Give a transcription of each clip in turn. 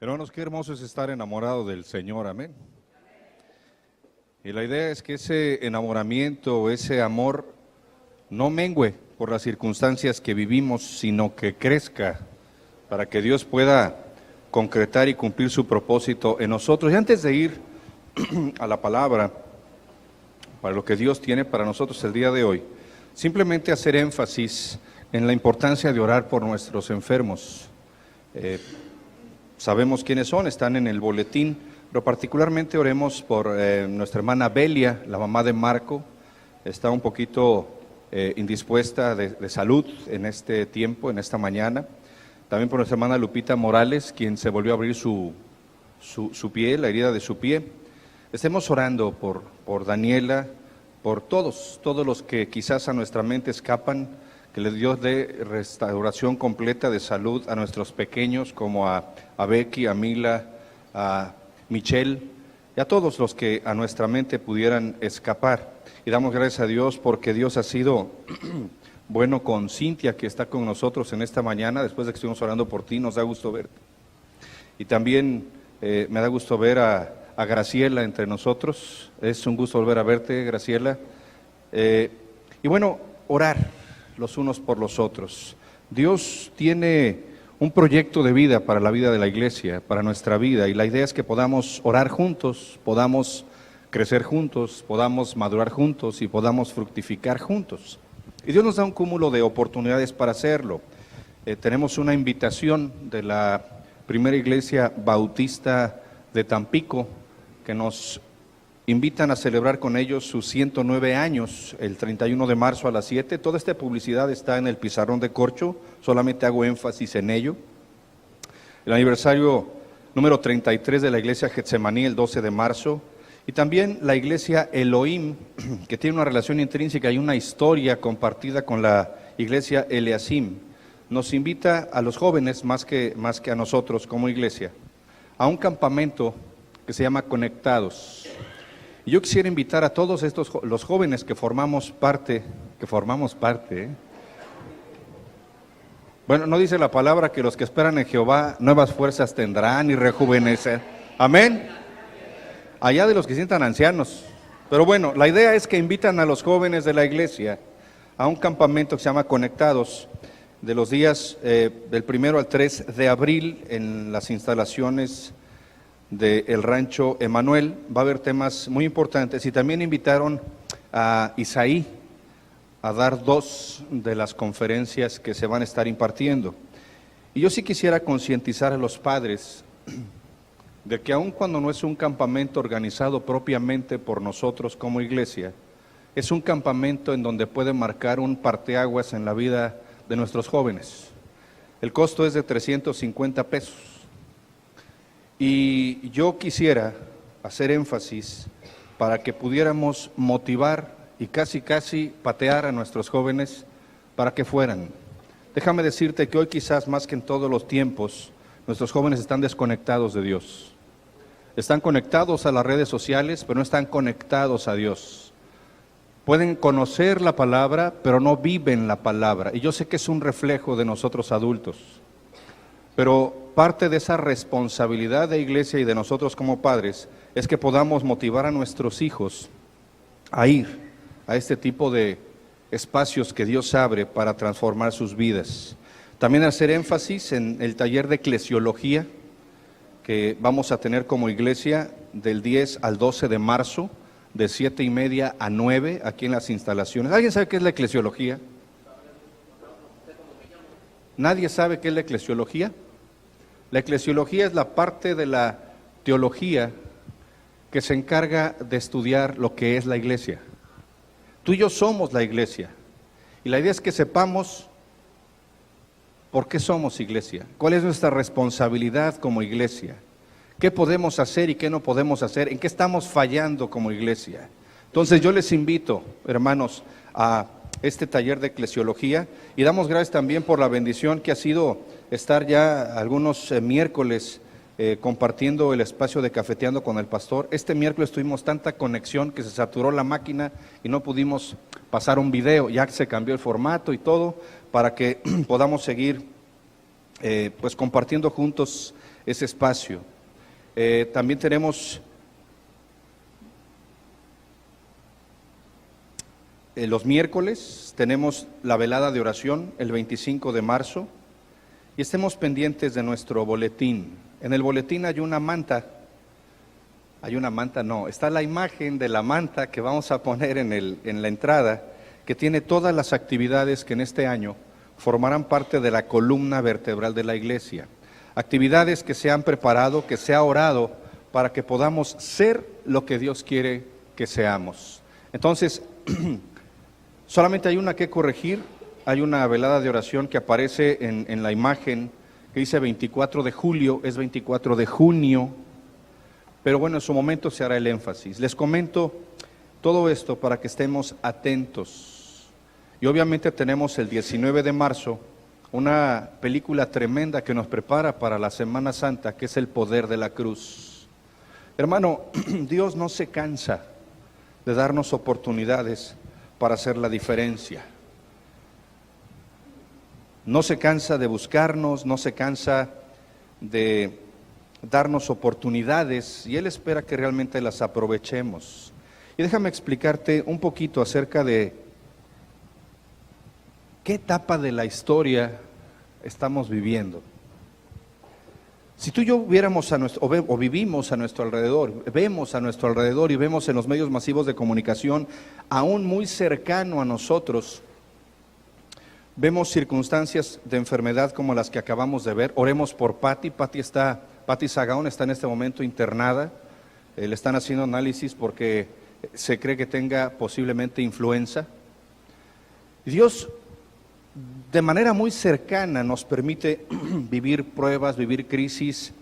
Hermanos, qué hermoso es estar enamorado del Señor, amén. Y la idea es que ese enamoramiento, ese amor, no mengüe por las circunstancias que vivimos, sino que crezca para que Dios pueda concretar y cumplir su propósito en nosotros. Y antes de ir a la palabra, para lo que Dios tiene para nosotros el día de hoy, simplemente hacer énfasis en la importancia de orar por nuestros enfermos. Sabemos quiénes son, están en el boletín, pero particularmente oremos por nuestra hermana Belia, la mamá de Marco. Está un poquito indispuesta de salud en este tiempo, en esta mañana. También por nuestra hermana Lupita Morales, quien se volvió a abrir su pie, la herida de su pie. Estemos orando por Daniela, por todos los que quizás a nuestra mente escapan, que Dios dé restauración completa de salud a nuestros pequeños, como a Becky, a Mila, a Michelle, y a todos los que a nuestra mente pudieran escapar. Y damos gracias a Dios porque Dios ha sido bueno con Cintia, que está con nosotros en esta mañana, después de que estuvimos orando por ti. Nos da gusto verte. Y también me da gusto ver a Graciela entre nosotros. Es un gusto volver a verte, Graciela. Y bueno, orar los unos por los otros. Dios tiene un proyecto de vida para la vida de la iglesia, para nuestra vida, y la idea es que podamos orar juntos, podamos crecer juntos, podamos madurar juntos y podamos fructificar juntos. Y Dios nos da un cúmulo de oportunidades para hacerlo. Tenemos una invitación de la primera iglesia bautista de Tampico, que nos invitan a celebrar con ellos sus 109 años, el 31 de marzo a las 7. Toda esta publicidad está en el pizarrón de corcho, solamente hago énfasis en ello. El aniversario número 33 de la iglesia Getsemaní, el 12 de marzo. Y también la iglesia Elohim, que tiene una relación intrínseca y una historia compartida con la iglesia Eleazim, nos invita a los jóvenes, más que a nosotros como iglesia, a un campamento que se llama Conectados. Y yo quisiera invitar a todos los jóvenes que formamos parte, Bueno, no dice la palabra que los que esperan en Jehová nuevas fuerzas tendrán y rejuvenecer. Amén. Allá de los que sientan ancianos. Pero bueno, la idea es que invitan a los jóvenes de la iglesia a un campamento que se llama Conectados, de los días del 1 al 3 de abril en las instalaciones del rancho Emanuel. Va a haber temas muy importantes y también invitaron a Isaí a dar 2 de las conferencias que se van a estar impartiendo. Y yo sí quisiera concientizar a los padres de que aun cuando no es un campamento organizado propiamente por nosotros como iglesia, es un campamento en donde puede marcar un parteaguas en la vida de nuestros jóvenes. El costo es de 350 pesos. Y yo quisiera hacer énfasis para que pudiéramos motivar y casi patear a nuestros jóvenes para que fueran. Déjame decirte que hoy quizás más que en todos los tiempos, nuestros jóvenes están desconectados de Dios. Están conectados a las redes sociales, pero no están conectados a Dios. Pueden conocer la palabra, pero no viven la palabra. Y yo sé que es un reflejo de nosotros adultos. Pero parte de esa responsabilidad de iglesia y de nosotros como padres es que podamos motivar a nuestros hijos a ir a este tipo de espacios que Dios abre para transformar sus vidas. También hacer énfasis en el taller de eclesiología que vamos a tener como iglesia del 10 al 12 de marzo, de 7:30 a 9, aquí en las instalaciones. ¿Alguien sabe qué es la eclesiología? ¿Nadie sabe qué es la eclesiología? La eclesiología es la parte de la teología que se encarga de estudiar lo que es la iglesia. Tú y yo somos la iglesia. Y la idea es que sepamos por qué somos iglesia, cuál es nuestra responsabilidad como iglesia, qué podemos hacer y qué no podemos hacer, en qué estamos fallando como iglesia. Entonces yo les invito, hermanos, a este taller de eclesiología y damos gracias también por la bendición que ha sido estar ya algunos miércoles compartiendo el espacio de Cafeteando con el Pastor. Este miércoles tuvimos tanta conexión que se saturó la máquina y no pudimos pasar un video. Ya se cambió el formato y todo para que podamos seguir pues compartiendo juntos ese espacio. También tenemos los miércoles, tenemos la velada de oración el 25 de marzo y estemos pendientes de nuestro boletín. En el boletín hay una manta. Está la imagen de la manta que vamos a poner en la entrada, que tiene todas las actividades que en este año formarán parte de la columna vertebral de la iglesia. Actividades que se han preparado, que se ha orado para que podamos ser lo que Dios quiere que seamos. Entonces, solamente hay una que corregir. Hay una velada de oración que aparece en la imagen que dice 24 de julio, es 24 de junio. Pero bueno, en su momento se hará el énfasis. Les comento todo esto para que estemos atentos. Y obviamente tenemos el 19 de marzo una película tremenda que nos prepara para la Semana Santa, que es El Poder de la Cruz. Hermano, Dios no se cansa de darnos oportunidades para hacer la diferencia. No se cansa de buscarnos, no se cansa de darnos oportunidades y Él espera que realmente las aprovechemos. Y déjame explicarte un poquito acerca de qué etapa de la historia estamos viviendo. Si tú y yo viéramos o vivimos a nuestro alrededor, vemos a nuestro alrededor y vemos en los medios masivos de comunicación, aún muy cercano a nosotros, vemos circunstancias de enfermedad como las que acabamos de ver. Oremos por Patti. Patti Sagaón está en este momento internada. Le están haciendo análisis porque se cree que tenga posiblemente influenza. Dios de manera muy cercana nos permite vivir pruebas, vivir crisis.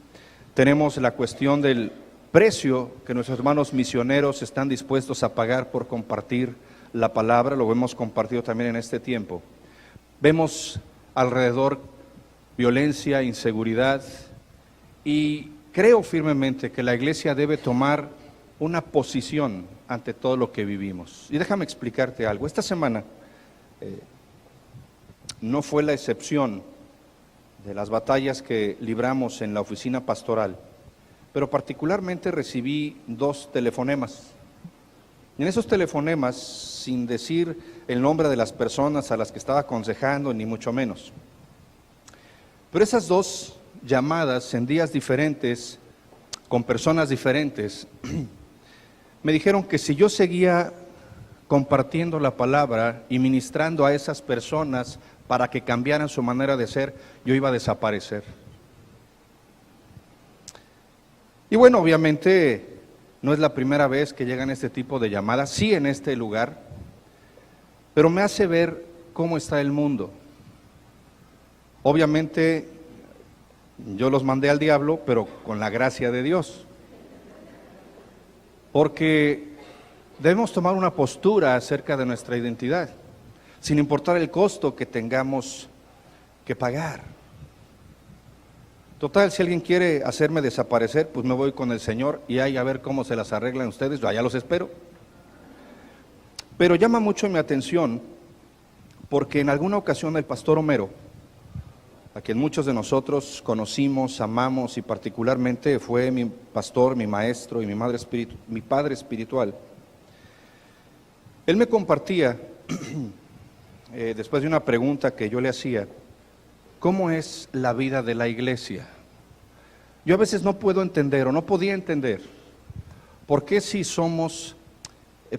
Tenemos la cuestión del precio que nuestros hermanos misioneros están dispuestos a pagar por compartir la palabra. Lo hemos compartido también en este tiempo. Vemos alrededor violencia, inseguridad, y creo firmemente que la iglesia debe tomar una posición ante todo lo que vivimos. Y déjame explicarte algo. Esta semana no fue la excepción de las batallas que libramos en la oficina pastoral, pero particularmente recibí 2 telefonemas. Y en esos telefonemas, sin decir el nombre de las personas a las que estaba aconsejando, ni mucho menos, pero esas 2 llamadas en días diferentes, con personas diferentes, me dijeron que si yo seguía compartiendo la palabra y ministrando a esas personas para que cambiaran su manera de ser, yo iba a desaparecer. Y bueno, obviamente no es la primera vez que llegan este tipo de llamadas, sí en este lugar, pero me hace ver cómo está el mundo. Obviamente yo los mandé al diablo, pero con la gracia de Dios. Porque debemos tomar una postura acerca de nuestra identidad, sin importar el costo que tengamos que pagar. Total, si alguien quiere hacerme desaparecer, pues me voy con el Señor y ahí a ver cómo se las arreglan ustedes, yo allá los espero. Pero llama mucho mi atención, porque en alguna ocasión el pastor Homero, a quien muchos de nosotros conocimos, amamos y particularmente fue mi pastor, mi maestro y mi padre espiritual. Él me compartía, después de una pregunta que yo le hacía, ¿cómo es la vida de la iglesia? Yo a veces no puedo entender o no podía entender por qué si somos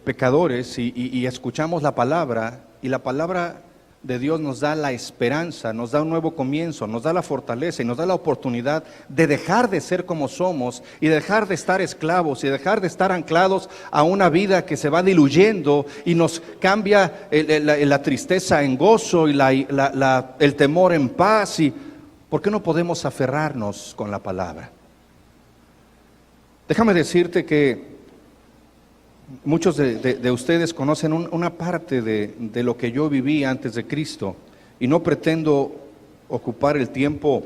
pecadores y escuchamos la palabra y la palabra de Dios nos da la esperanza, nos da un nuevo comienzo, nos da la fortaleza y nos da la oportunidad de dejar de ser como somos y dejar de estar esclavos y dejar de estar anclados a una vida que se va diluyendo y nos cambia la tristeza en gozo y el temor en paz. Y ¿por qué no podemos aferrarnos con la palabra? Déjame decirte que muchos de ustedes conocen una parte de lo que yo viví antes de Cristo y no pretendo ocupar el tiempo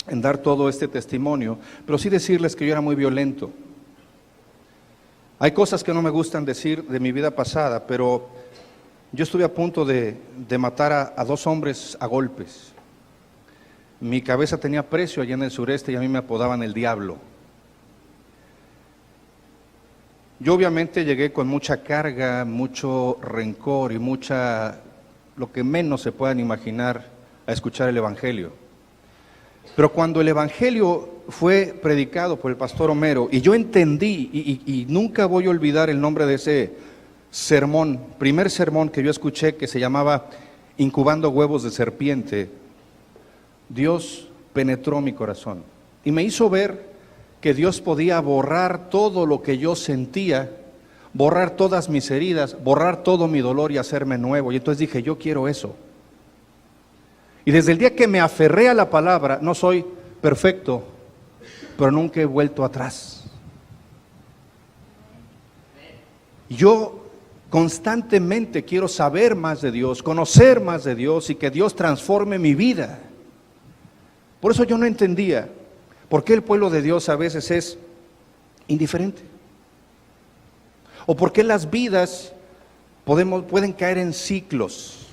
en dar todo este testimonio, pero sí decirles que yo era muy violento. Hay cosas que no me gustan decir de mi vida pasada, pero yo estuve a punto de matar a 2 hombres a golpes. Mi cabeza tenía precio allá en el sureste y a mí me apodaban el diablo. Yo obviamente llegué con mucha carga, mucho rencor y lo que menos se puedan imaginar, a escuchar el Evangelio. Pero cuando el Evangelio fue predicado por el pastor Homero y yo entendí, y nunca voy a olvidar el nombre de ese sermón, primer sermón que yo escuché, que se llamaba Incubando huevos de serpiente, Dios penetró mi corazón y me hizo ver que Dios podía borrar todo lo que yo sentía, borrar todas mis heridas, borrar todo mi dolor y hacerme nuevo. Y entonces dije, yo quiero eso. Y desde el día que me aferré a la palabra, no soy perfecto, pero nunca he vuelto atrás. Yo constantemente quiero saber más de Dios, conocer más de Dios y que Dios transforme mi vida. Por eso yo no entendía por qué el pueblo de Dios a veces es indiferente. O por qué las vidas pueden caer en ciclos.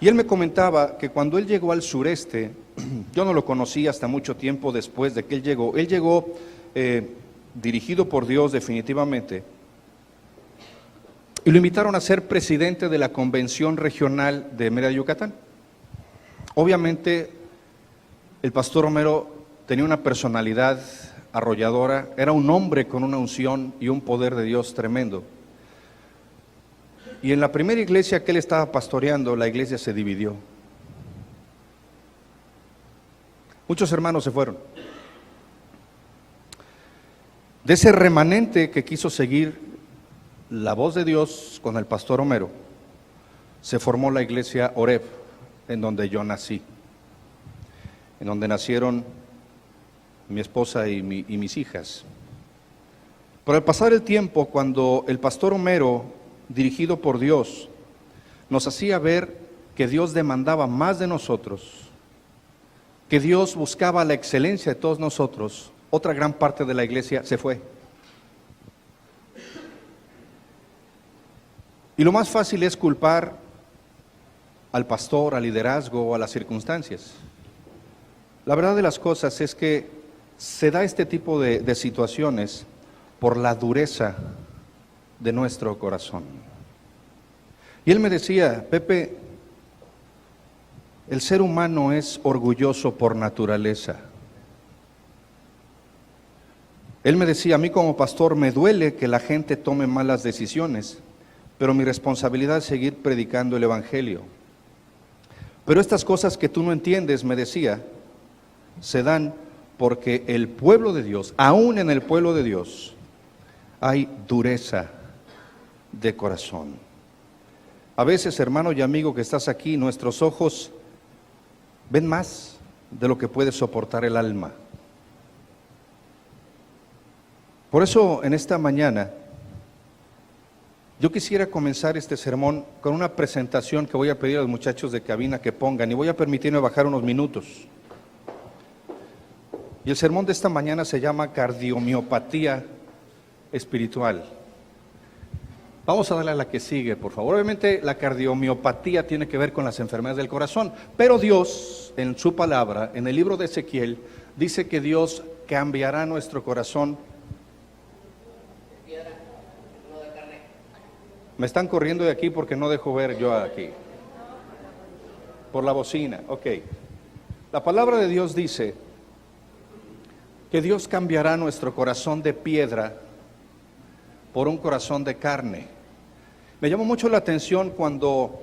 Y él me comentaba que cuando él llegó al sureste, yo no lo conocí hasta mucho tiempo después de que él llegó dirigido por Dios definitivamente, y lo invitaron a ser presidente de la Convención Regional de Mérida, Yucatán. Obviamente, el pastor Homero tenía una personalidad arrolladora, era un hombre con una unción y un poder de Dios tremendo. Y en la primera iglesia que él estaba pastoreando, la iglesia se dividió. Muchos hermanos se fueron. De ese remanente que quiso seguir la voz de Dios con el pastor Homero, se formó la iglesia Oreb, en donde yo nací, en donde nacieron mi esposa y mis hijas. Pero al pasar el tiempo, cuando el pastor Homero, dirigido por Dios, nos hacía ver que Dios demandaba más de nosotros, que Dios buscaba la excelencia de todos nosotros, otra gran parte de la iglesia se fue. Y lo más fácil es culpar al pastor, al liderazgo o a las circunstancias. La verdad de las cosas es que se da este tipo de situaciones por la dureza de nuestro corazón. Y él me decía, Pepe, el ser humano es orgulloso por naturaleza. Él me decía, a mí como pastor me duele que la gente tome malas decisiones, pero mi responsabilidad es seguir predicando el Evangelio. Pero estas cosas que tú no entiendes, me decía, se dan porque el pueblo de Dios, aún en el pueblo de Dios, hay dureza de corazón. A veces, hermano y amigo que estás aquí, nuestros ojos ven más de lo que puede soportar el alma. Por eso, en esta mañana, yo quisiera comenzar este sermón con una presentación que voy a pedir a los muchachos de cabina que pongan, y voy a permitirme bajar unos minutos. Y el sermón de esta mañana se llama Cardiomiopatía Espiritual. Vamos a darle a la que sigue, por favor. Obviamente la cardiomiopatía tiene que ver con las enfermedades del corazón, pero Dios, en su palabra, en el libro de Ezequiel, dice que Dios cambiará nuestro corazón. Me están corriendo de aquí porque no dejo ver yo aquí. Por la bocina, ok. La palabra de Dios dice que Dios cambiará nuestro corazón de piedra por un corazón de carne. Me llamó mucho la atención cuando,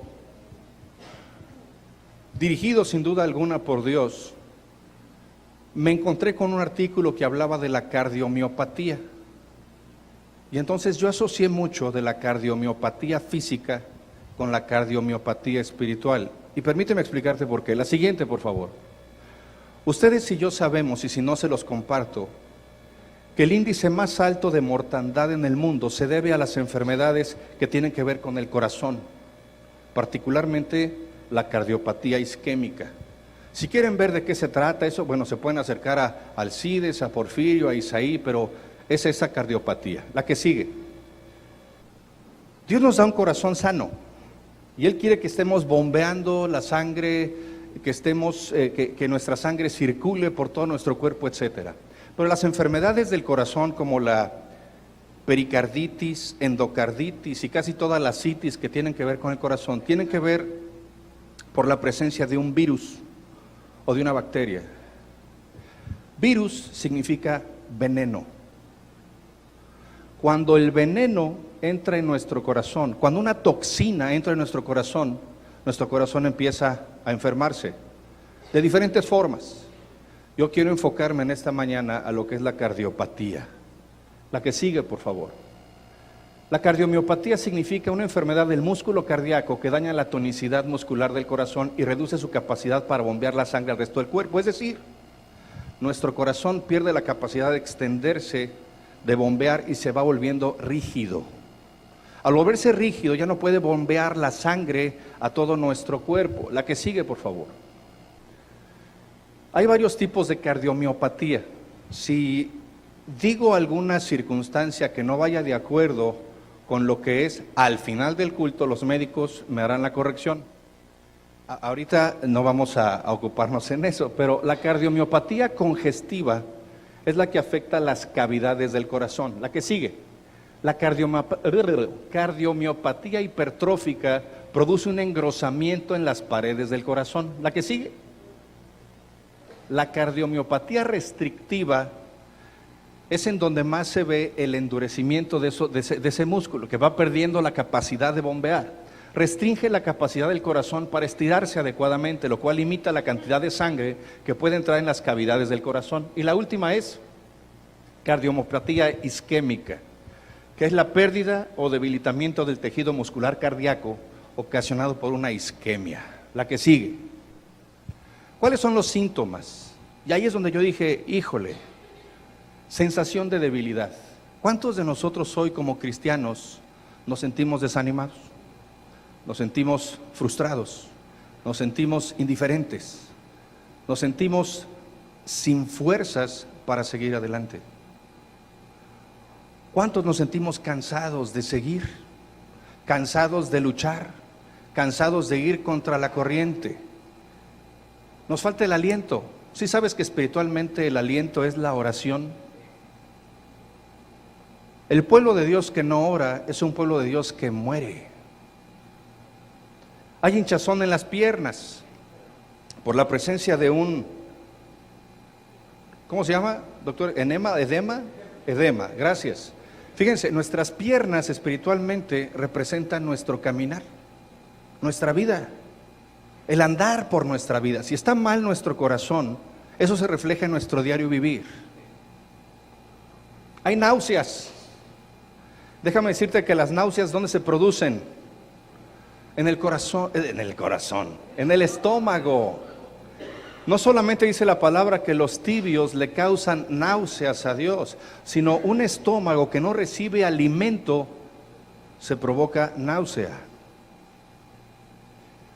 dirigido sin duda alguna por Dios, me encontré con un artículo que hablaba de la cardiomiopatía. Y entonces yo asocié mucho de la cardiomiopatía física con la cardiomiopatía espiritual. Y permíteme explicarte por qué. La siguiente, por favor. Ustedes y yo sabemos, y si no se los comparto, que el índice más alto de mortandad en el mundo se debe a las enfermedades que tienen que ver con el corazón, particularmente la cardiopatía isquémica. Si quieren ver de qué se trata eso, bueno, se pueden acercar a Alcides, a Porfirio, a Isaí, pero es esa cardiopatía. La que sigue. Dios nos da un corazón sano y Él quiere que estemos bombeando la sangre que estemos, que nuestra sangre circule por todo nuestro cuerpo, etcétera. Pero las enfermedades del corazón, como la pericarditis, endocarditis y casi todas las citis que tienen que ver con el corazón, tienen que ver por la presencia de un virus o de una bacteria. Virus significa veneno. Cuando el veneno entra en nuestro corazón, cuando una toxina entra en nuestro corazón empieza a enfermarse de diferentes formas. Yo quiero enfocarme en esta mañana a lo que es la cardiopatía. La que sigue, por favor. La cardiomiopatía significa una enfermedad del músculo cardíaco que daña la tonicidad muscular del corazón y reduce su capacidad para bombear la sangre al resto del cuerpo. Es decir, nuestro corazón pierde la capacidad de extenderse, de bombear y se va volviendo rígido. Al volverse rígido ya no puede bombear la sangre a todo nuestro cuerpo. La que sigue, por favor. Hay varios tipos de cardiomiopatía. Si digo alguna circunstancia que no vaya de acuerdo con lo que es al final del culto, los médicos me harán la corrección. Ahorita no vamos a ocuparnos en eso, pero la cardiomiopatía congestiva es la que afecta las cavidades del corazón. La que sigue. La cardiomiopatía hipertrófica produce un engrosamiento en las paredes del corazón. La que sigue. La cardiomiopatía restrictiva es en donde más se ve el endurecimiento de ese músculo, que va perdiendo la capacidad de bombear. Restringe la capacidad del corazón para estirarse adecuadamente, lo cual limita la cantidad de sangre que puede entrar en las cavidades del corazón. Y la última es cardiomiopatía isquémica, que es la pérdida o debilitamiento del tejido muscular cardíaco ocasionado por una isquemia. La que sigue. ¿Cuáles son los síntomas? Y ahí es donde yo dije, híjole, sensación de debilidad. ¿Cuántos de nosotros hoy como cristianos nos sentimos desanimados? Nos sentimos frustrados, nos sentimos indiferentes, nos sentimos sin fuerzas para seguir adelante. ¿Cuántos nos sentimos cansados de seguir, cansados de luchar, cansados de ir contra la corriente? Nos falta el aliento. ¿Sí sabes que espiritualmente el aliento es la oración? El pueblo de Dios que no ora es un pueblo de Dios que muere. Hay hinchazón en las piernas por la presencia de un, ¿cómo se llama, doctor? ¿Edema? Edema, gracias. Fíjense, nuestras piernas espiritualmente representan nuestro caminar, nuestra vida, el andar por nuestra vida. Si está mal nuestro corazón, eso se refleja en nuestro diario vivir. Hay náuseas. Déjame decirte que las náuseas, ¿dónde se producen? En el corazón, en el estómago. No solamente dice la palabra que los tibios le causan náuseas a Dios, sino un estómago que no recibe alimento se provoca náusea.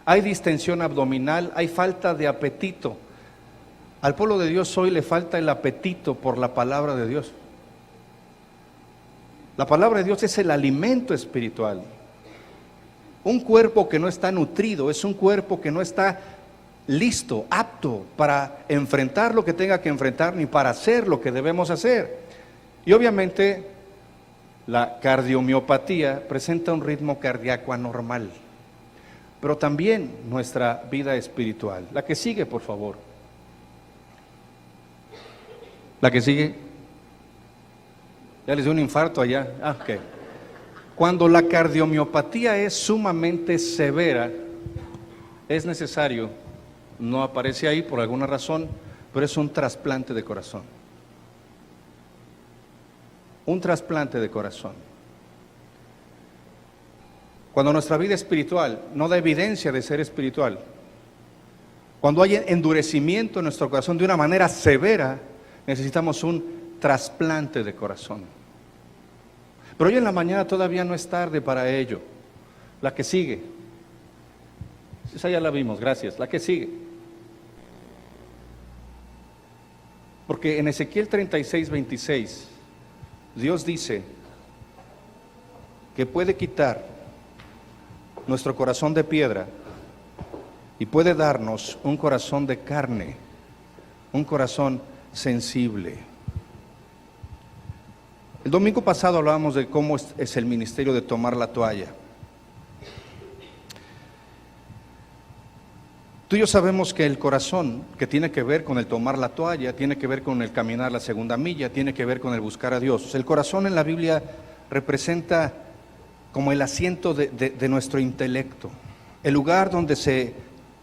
Hay distensión abdominal, hay falta de apetito. Al pueblo de Dios hoy le falta el apetito por la palabra de Dios. La palabra de Dios es el alimento espiritual. Un cuerpo que no está nutrido es un cuerpo que no está listo, apto para enfrentar lo que tenga que enfrentar ni para hacer lo que debemos hacer. Y obviamente la cardiomiopatía presenta un ritmo cardíaco anormal, pero también nuestra vida espiritual. La que sigue, por favor. La que sigue. Ya les dio un infarto allá. Ok. Cuando la cardiomiopatía es sumamente severa, es necesario, no aparece ahí por alguna razón, pero es un trasplante de corazón. Un trasplante de corazón. Cuando nuestra vida espiritual no da evidencia de ser espiritual, cuando hay endurecimiento en nuestro corazón de una manera severa, necesitamos un trasplante de corazón. Pero hoy en la mañana todavía no es tarde para ello. La que sigue. Esa ya la vimos, gracias. La que sigue. Porque en Ezequiel 36:26, Dios dice que puede quitar nuestro corazón de piedra y puede darnos un corazón de carne, un corazón sensible. El domingo pasado hablábamos de cómo es el ministerio de tomar la toalla. Tú y yo sabemos que el corazón, que tiene que ver con el tomar la toalla, tiene que ver con el caminar la segunda milla, tiene que ver con el buscar a Dios. El corazón en la Biblia representa como el asiento de nuestro intelecto, el lugar donde se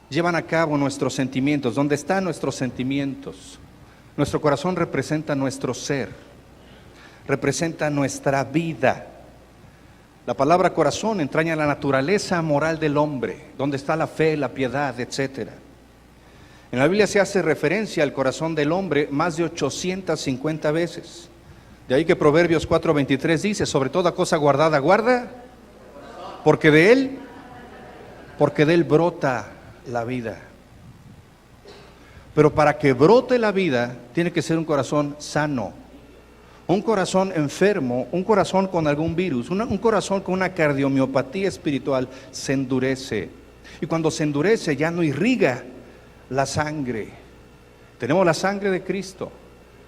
llevan a cabo nuestros sentimientos, donde están nuestros sentimientos. Nuestro corazón representa nuestro ser, representa nuestra vida. La palabra corazón entraña la naturaleza moral del hombre, donde está la fe, la piedad, etc. En la Biblia se hace referencia al corazón del hombre más de 850 veces. De ahí que Proverbios 4:23 dice, sobre toda cosa guardada, guarda, porque de él brota la vida. Pero para que brote la vida, tiene que ser un corazón sano. Un corazón enfermo, un corazón con algún virus, un corazón con una cardiomiopatía espiritual se endurece. Y cuando se endurece ya no irriga la sangre. Tenemos la sangre de Cristo,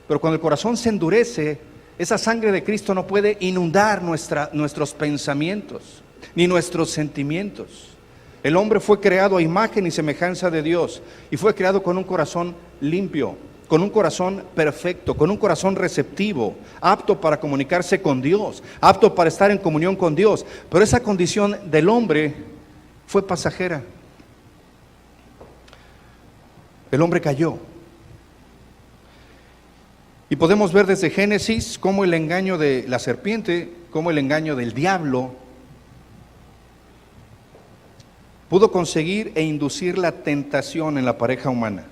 pero cuando el corazón se endurece, esa sangre de Cristo no puede inundar nuestros pensamientos, ni nuestros sentimientos. El hombre fue creado a imagen y semejanza de Dios, y fue creado con un corazón limpio, con un corazón perfecto, con un corazón receptivo, apto para comunicarse con Dios, apto para estar en comunión con Dios. Pero esa condición del hombre fue pasajera. El hombre cayó. Y podemos ver desde Génesis cómo el engaño de la serpiente, cómo el engaño del diablo pudo conseguir e inducir la tentación en la pareja humana.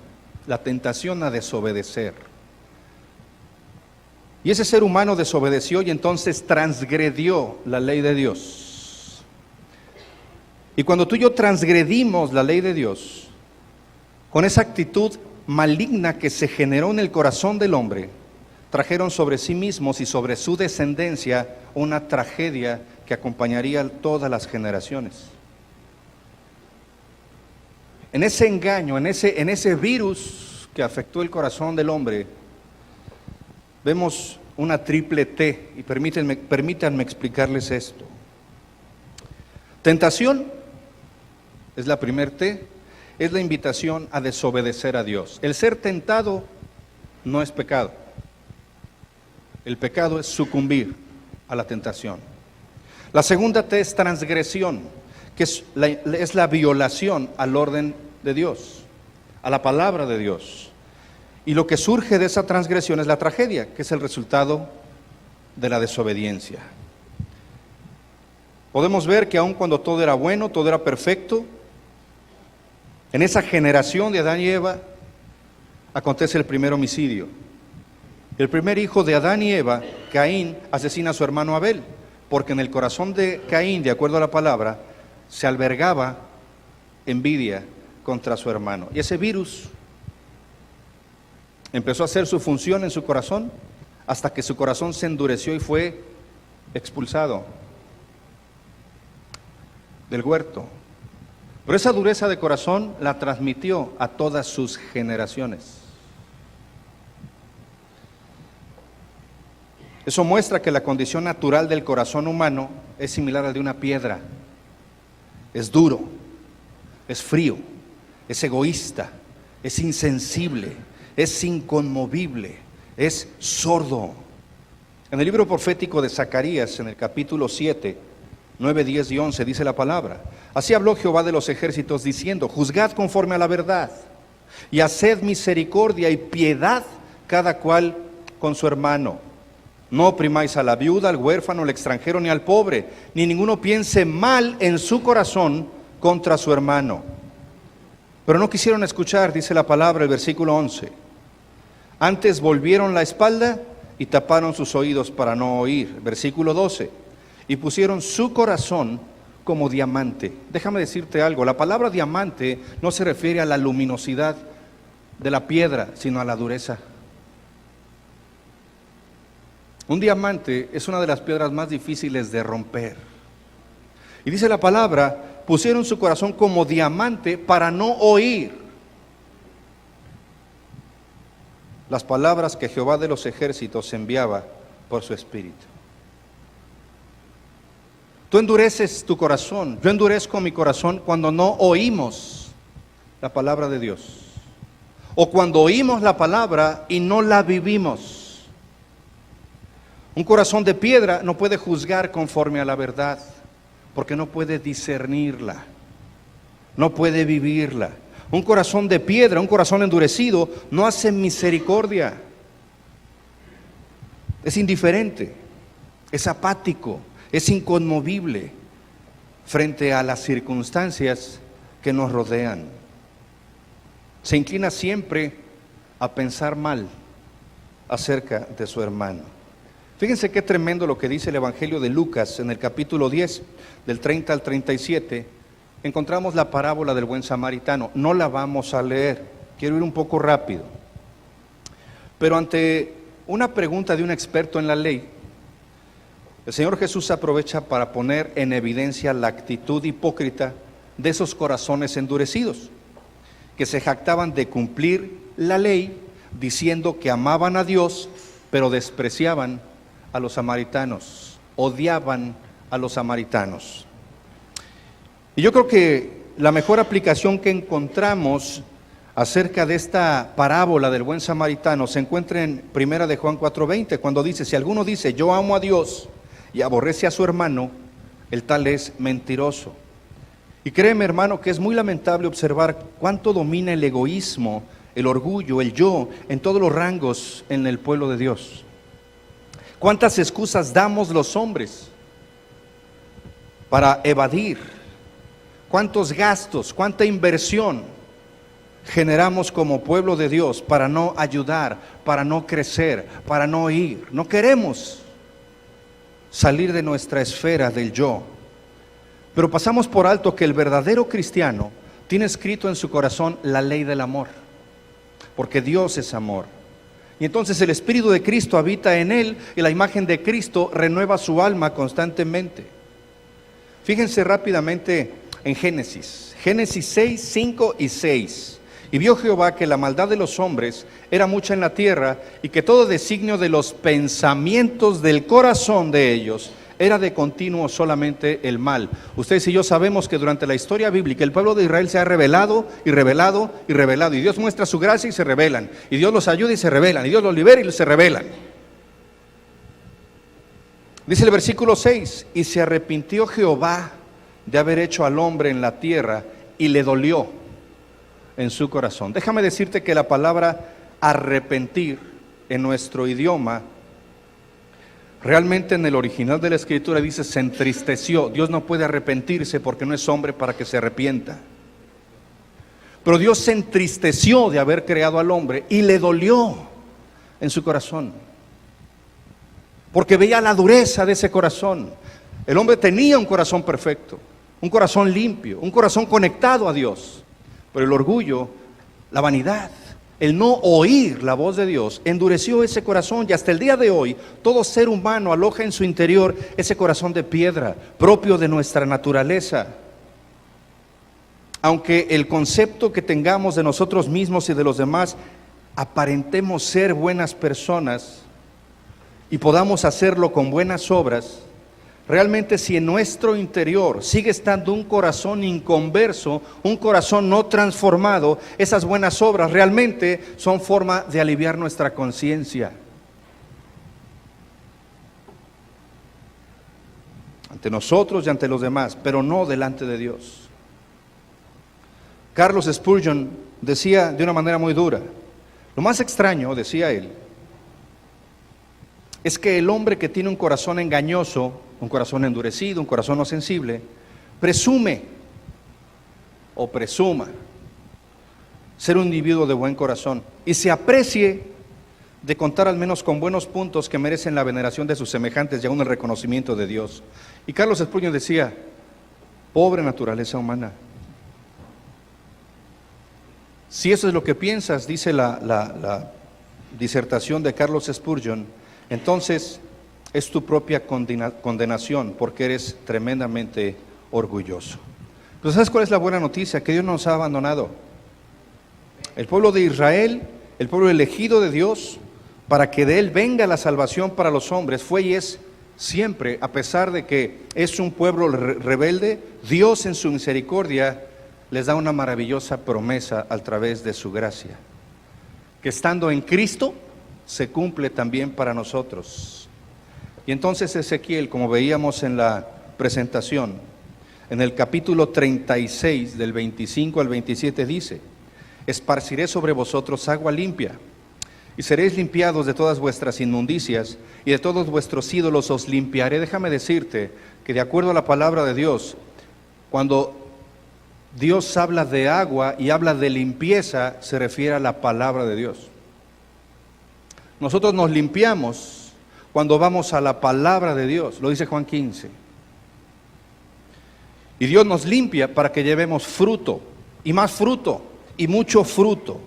La tentación a desobedecer. Y ese ser humano desobedeció y entonces transgredió la ley de Dios. Y cuando tú y yo transgredimos la ley de Dios, con esa actitud maligna que se generó en el corazón del hombre, trajeron sobre sí mismos y sobre su descendencia una tragedia que acompañaría a todas las generaciones. En ese engaño, en ese virus que afectó el corazón del hombre, vemos una triple T, y permítanme explicarles esto. Tentación es la primer T, es la invitación a desobedecer a Dios. El ser tentado no es pecado. El pecado es sucumbir a la tentación. La segunda T es transgresión, que es la violación al orden de Dios, a la palabra de Dios. Y lo que surge de esa transgresión es la tragedia, que es el resultado de la desobediencia. Podemos ver que aun cuando todo era bueno, todo era perfecto, en esa generación de Adán y Eva acontece el primer homicidio. El primer hijo de Adán y Eva, Caín, asesina a su hermano Abel, porque en el corazón de Caín, de acuerdo a la palabra, se albergaba envidia contra su hermano. Y ese virus empezó a hacer su función en su corazón hasta que su corazón se endureció y fue expulsado del huerto. Pero esa dureza de corazón la transmitió a todas sus generaciones. Eso muestra que la condición natural del corazón humano es similar al de una piedra. Es duro, es frío, es egoísta, es insensible, es inconmovible, es sordo. En el libro profético de Zacarías, en el capítulo 7, 9, 10 y 11, dice la palabra: así habló Jehová de los ejércitos diciendo, juzgad conforme a la verdad, y haced misericordia y piedad cada cual con su hermano. No oprimáis a la viuda, al huérfano, al extranjero, ni al pobre, ni ninguno piense mal en su corazón contra su hermano. Pero no quisieron escuchar, dice la palabra, el versículo 11. Antes volvieron la espalda y taparon sus oídos para no oír. Versículo 12. Y pusieron su corazón como diamante. Déjame decirte algo, la palabra diamante no se refiere a la luminosidad de la piedra, sino a la dureza. Un diamante es una de las piedras más difíciles de romper. Y dice la palabra pusieron su corazón como diamante para no oír las palabras que Jehová de los ejércitos enviaba por su espíritu. Tú endureces tu corazón, yo endurezco mi corazón cuando no oímos la palabra de Dios, o cuando oímos la palabra y no la vivimos. Un corazón de piedra no puede juzgar conforme a la verdad, porque no puede discernirla, no puede vivirla. Un corazón de piedra, un corazón endurecido, no hace misericordia. Es indiferente, es apático, es inconmovible frente a las circunstancias que nos rodean. Se inclina siempre a pensar mal acerca de su hermano. Fíjense qué tremendo lo que dice el Evangelio de Lucas en el capítulo 10, del 30 al 37. Encontramos la parábola del buen samaritano. No la vamos a leer, quiero ir un poco rápido. Pero ante una pregunta de un experto en la ley, el Señor Jesús aprovecha para poner en evidencia la actitud hipócrita de esos corazones endurecidos, que se jactaban de cumplir la ley, diciendo que amaban a Dios, pero despreciaban a los samaritanos, odiaban a los samaritanos. Y yo creo que la mejor aplicación que encontramos acerca de esta parábola del buen samaritano se encuentra en 1 de Juan 4:20, cuando dice: si alguno dice yo amo a Dios y aborrece a su hermano, el tal es mentiroso. Y créeme, hermano, que es muy lamentable observar cuánto domina el egoísmo, el orgullo, el yo en todos los rangos en el pueblo de Dios. Cuántas excusas damos los hombres para evadir, cuántos gastos, cuánta inversión generamos como pueblo de Dios para no ayudar, para no crecer, para no ir. No queremos salir de nuestra esfera del yo, pero pasamos por alto que el verdadero cristiano tiene escrito en su corazón la ley del amor, porque Dios es amor. Y entonces el Espíritu de Cristo habita en él y la imagen de Cristo renueva su alma constantemente. Fíjense rápidamente en Génesis 6, 5 y 6. Y vio Jehová que la maldad de los hombres era mucha en la tierra, y que todo designio de los pensamientos del corazón de ellos era de continuo solamente el mal. Ustedes y yo sabemos que durante la historia bíblica el pueblo de Israel se ha rebelado y rebelado y rebelado, y Dios muestra su gracia y se rebelan, y Dios los ayuda y se rebelan, y Dios los libera y se rebelan. Dice el versículo 6: y se arrepintió Jehová de haber hecho al hombre en la tierra, y le dolió en su corazón. Déjame decirte que la palabra arrepentir en nuestro idioma, realmente en el original de la escritura dice se entristeció. Dios no puede arrepentirse porque no es hombre para que se arrepienta. Pero Dios se entristeció de haber creado al hombre y le dolió en su corazón, porque veía la dureza de ese corazón. El hombre tenía un corazón perfecto, un corazón limpio, un corazón conectado a Dios, pero el orgullo, la vanidad, el no oír la voz de Dios endureció ese corazón, y hasta el día de hoy todo ser humano aloja en su interior ese corazón de piedra propio de nuestra naturaleza. Aunque el concepto que tengamos de nosotros mismos y de los demás aparentemos ser buenas personas y podamos hacerlo con buenas obras, realmente si en nuestro interior sigue estando un corazón inconverso, un corazón no transformado, esas buenas obras realmente son forma de aliviar nuestra conciencia ante nosotros y ante los demás, pero no delante de Dios. Carlos Spurgeon decía de una manera muy dura: lo más extraño, decía él, es que el hombre que tiene un corazón engañoso, un corazón endurecido, un corazón no sensible, presume o presuma ser un individuo de buen corazón y se aprecie de contar al menos con buenos puntos que merecen la veneración de sus semejantes y aún el reconocimiento de Dios. Y Carlos Spurgeon decía: pobre naturaleza humana. Si eso es lo que piensas, dice la disertación de Carlos Spurgeon, entonces es tu propia condenación, porque eres tremendamente orgulloso. Pero ¿sabes cuál es la buena noticia? Que Dios no nos ha abandonado. El pueblo de Israel, el pueblo elegido de Dios, para que de Él venga la salvación para los hombres, fue y es siempre, a pesar de que es un pueblo rebelde, Dios en su misericordia les da una maravillosa promesa a través de su gracia, que estando en Cristo se cumple también para nosotros. Y entonces Ezequiel, como veíamos en la presentación, en el capítulo 36 del 25 al 27 dice: esparciré sobre vosotros agua limpia, y seréis limpiados de todas vuestras inmundicias, y de todos vuestros ídolos os limpiaré. Déjame decirte que de acuerdo a la palabra de Dios, cuando Dios habla de agua y habla de limpieza, se refiere a la palabra de Dios. Nosotros nos limpiamos cuando vamos a la palabra de Dios, lo dice Juan 15. Y Dios nos limpia para que llevemos fruto, y más fruto, y mucho fruto.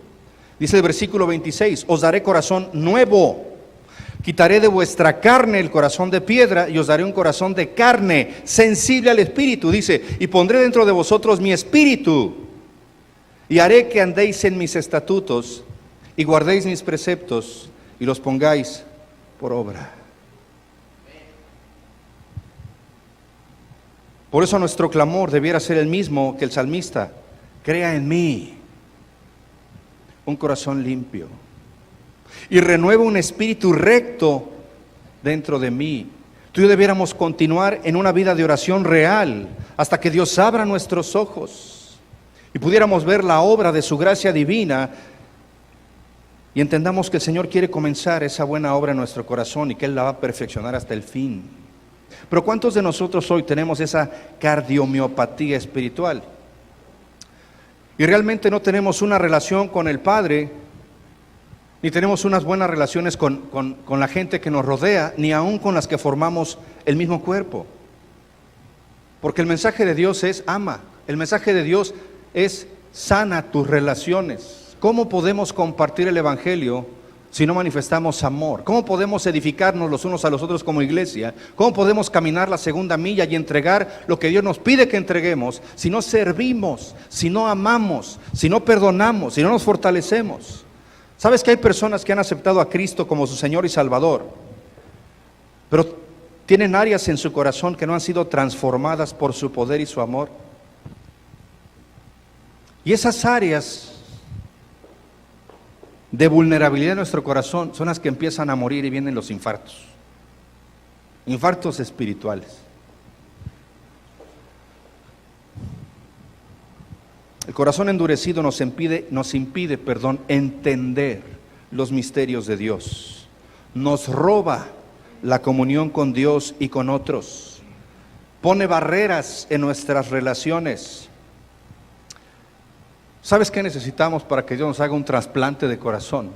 Dice el versículo 26, os daré corazón nuevo, quitaré de vuestra carne el corazón de piedra, y os daré un corazón de carne, sensible al espíritu. Dice, y pondré dentro de vosotros mi espíritu, y haré que andéis en mis estatutos, y guardéis mis preceptos, y los pongáis por obra. Por eso nuestro clamor debiera ser el mismo que el salmista: crea en mí un corazón limpio y renueva un espíritu recto dentro de mí. Tú y yo debiéramos continuar en una vida de oración real hasta que Dios abra nuestros ojos y pudiéramos ver la obra de su gracia divina y entendamos que el Señor quiere comenzar esa buena obra en nuestro corazón y que Él la va a perfeccionar hasta el fin. Pero ¿cuántos de nosotros hoy tenemos esa cardiomiopatía espiritual? Y realmente no tenemos una relación con el Padre, ni tenemos unas buenas relaciones con la gente que nos rodea, ni aún con las que formamos el mismo cuerpo. Porque el mensaje de Dios es ama, el mensaje de Dios es sana tus relaciones. ¿Cómo podemos compartir el Evangelio si no manifestamos amor? ¿Cómo podemos edificarnos los unos a los otros como iglesia? ¿Cómo podemos caminar la segunda milla y entregar lo que Dios nos pide que entreguemos si no servimos, si no amamos, si no perdonamos, si no nos fortalecemos? ¿Sabes que hay personas que han aceptado a Cristo como su Señor y Salvador, pero tienen áreas en su corazón que no han sido transformadas por su poder y su amor? Y esas áreas de vulnerabilidad en nuestro corazón son las que empiezan a morir y vienen los infartos espirituales. El corazón endurecido nos impide, entender los misterios de Dios, nos roba la comunión con Dios y con otros, pone barreras en nuestras relaciones. ¿Sabes qué necesitamos para que Dios nos haga un trasplante de corazón?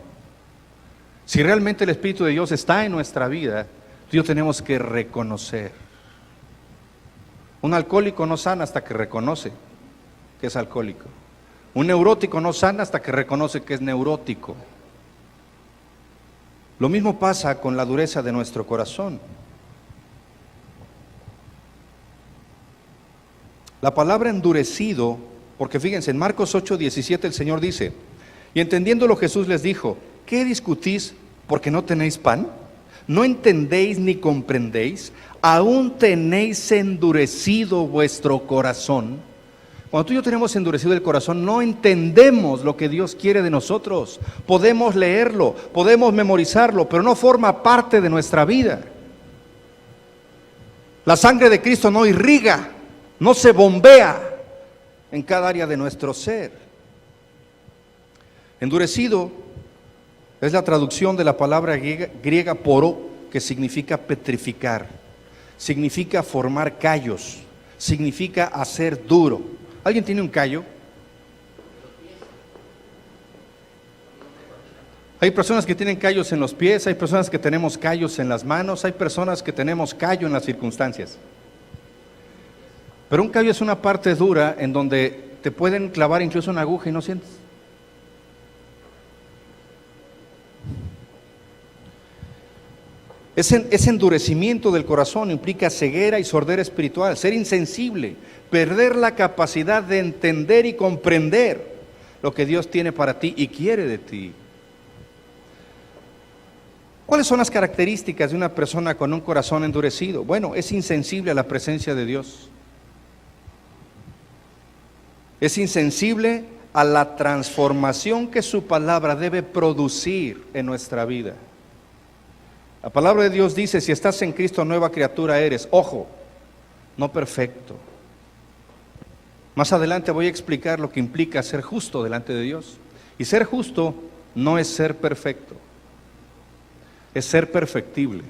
Si realmente el Espíritu de Dios está en nuestra vida, Dios tenemos que reconocer. Un alcohólico no sana hasta que reconoce que es alcohólico. Un neurótico no sana hasta que reconoce que es neurótico. Lo mismo pasa con la dureza de nuestro corazón. La palabra endurecido, porque fíjense, en Marcos 8:17 el Señor dice: y entendiéndolo Jesús les dijo: ¿qué discutís porque no tenéis pan? ¿No entendéis ni comprendéis? ¿Aún tenéis endurecido vuestro corazón? Cuando tú y yo tenemos endurecido el corazón, no entendemos lo que Dios quiere de nosotros. Podemos leerlo, podemos memorizarlo, pero no forma parte de nuestra vida. La sangre de Cristo no irriga, no se bombea en cada área de nuestro ser. Endurecido es la traducción de la palabra griega poró, que significa petrificar, significa formar callos, significa hacer duro. ¿Alguien tiene un callo? Hay personas que tienen callos en los pies, hay personas que tenemos callos en las manos, hay personas que tenemos callo en las circunstancias. Pero un callo es una parte dura en donde te pueden clavar incluso una aguja y no sientes. Ese endurecimiento del corazón implica ceguera y sordera espiritual, ser insensible, perder la capacidad de entender y comprender lo que Dios tiene para ti y quiere de ti. ¿Cuáles son las características de una persona con un corazón endurecido? Bueno, es insensible a la presencia de Dios. Es insensible a la transformación que su palabra debe producir en nuestra vida. La palabra de Dios dice, si estás en Cristo, nueva criatura eres. Ojo, no perfecto. Más adelante voy a explicar lo que implica ser justo delante de Dios. Y ser justo no es ser perfecto, es ser perfectible.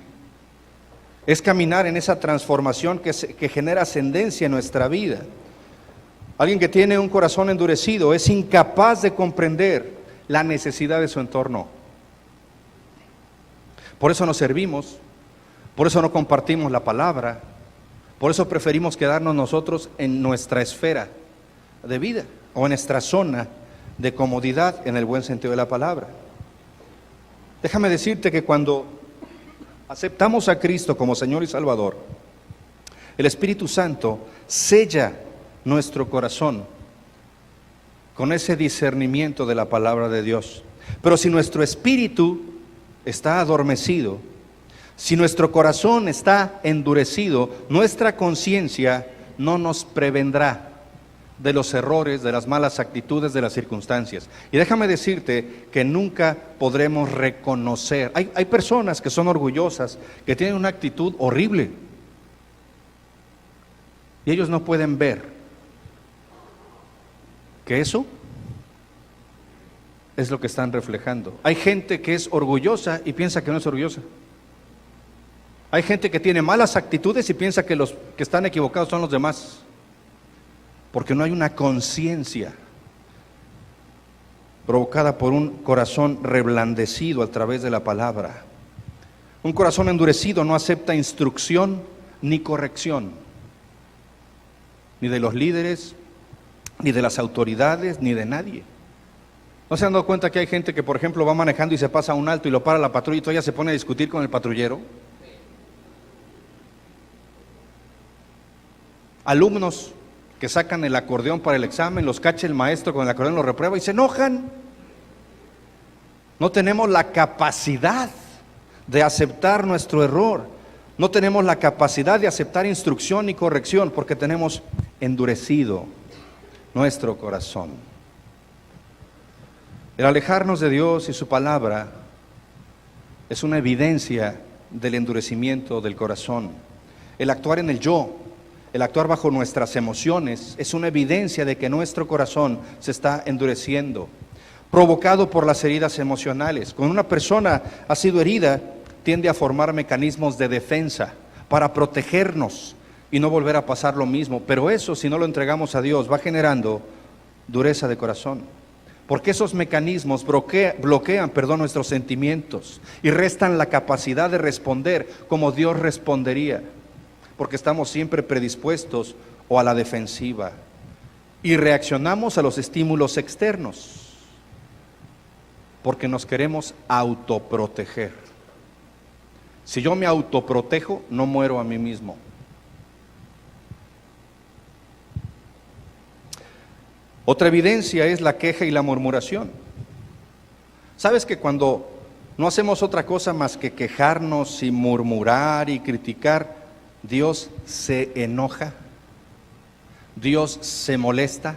Es caminar en esa transformación que genera ascendencia en nuestra vida. Alguien que tiene un corazón endurecido es incapaz de comprender la necesidad de su entorno. Por eso no servimos, por eso no compartimos la palabra, por eso preferimos quedarnos nosotros en nuestra esfera de vida o en nuestra zona de comodidad en el buen sentido de la palabra. Déjame decirte que cuando aceptamos a Cristo como Señor y Salvador, el Espíritu Santo sella nuestro corazón con ese discernimiento de la palabra de Dios. Pero si nuestro espíritu está adormecido, si nuestro corazón está endurecido, nuestra conciencia no nos prevendrá de los errores, de las malas actitudes, de las circunstancias. Y déjame decirte que nunca podremos reconocer. Hay personas que son orgullosas, que tienen una actitud horrible, y ellos no pueden ver que eso es lo que están reflejando. Hay gente que es orgullosa y piensa que no es orgullosa. Hay gente que tiene malas actitudes y piensa que los que están equivocados son los demás, porque no hay una conciencia provocada por un corazón reblandecido a través de la palabra. Un corazón endurecido no acepta instrucción ni corrección, ni de los líderes, ni de las autoridades, ni de nadie. ¿No se han dado cuenta que hay gente que, por ejemplo, va manejando y se pasa a un alto y lo para la patrulla y todavía se pone a discutir con el patrullero? Alumnos que sacan el acordeón para el examen, los cacha el maestro con el acordeón, los reprueba y se enojan. No tenemos la capacidad de aceptar nuestro error. No tenemos la capacidad de aceptar instrucción y corrección porque tenemos endurecido nuestro corazón. El alejarnos de Dios y su palabra es una evidencia del endurecimiento del corazón. El actuar en el yo, el actuar bajo nuestras emociones, es una evidencia de que nuestro corazón se está endureciendo, provocado por las heridas emocionales. Cuando una persona ha sido herida, tiende a formar mecanismos de defensa para protegernos y no volver a pasar lo mismo. Pero eso, si no lo entregamos a Dios, va generando dureza de corazón. Porque esos mecanismos bloquean nuestros sentimientos y restan la capacidad de responder como Dios respondería. Porque estamos siempre predispuestos o a la defensiva y reaccionamos a los estímulos externos porque nos queremos autoproteger. Si yo me autoprotejo, no muero a mí mismo. Otra evidencia es la queja y la murmuración. ¿Sabes que cuando no hacemos otra cosa más que quejarnos y murmurar y criticar, Dios se enoja? Dios se molesta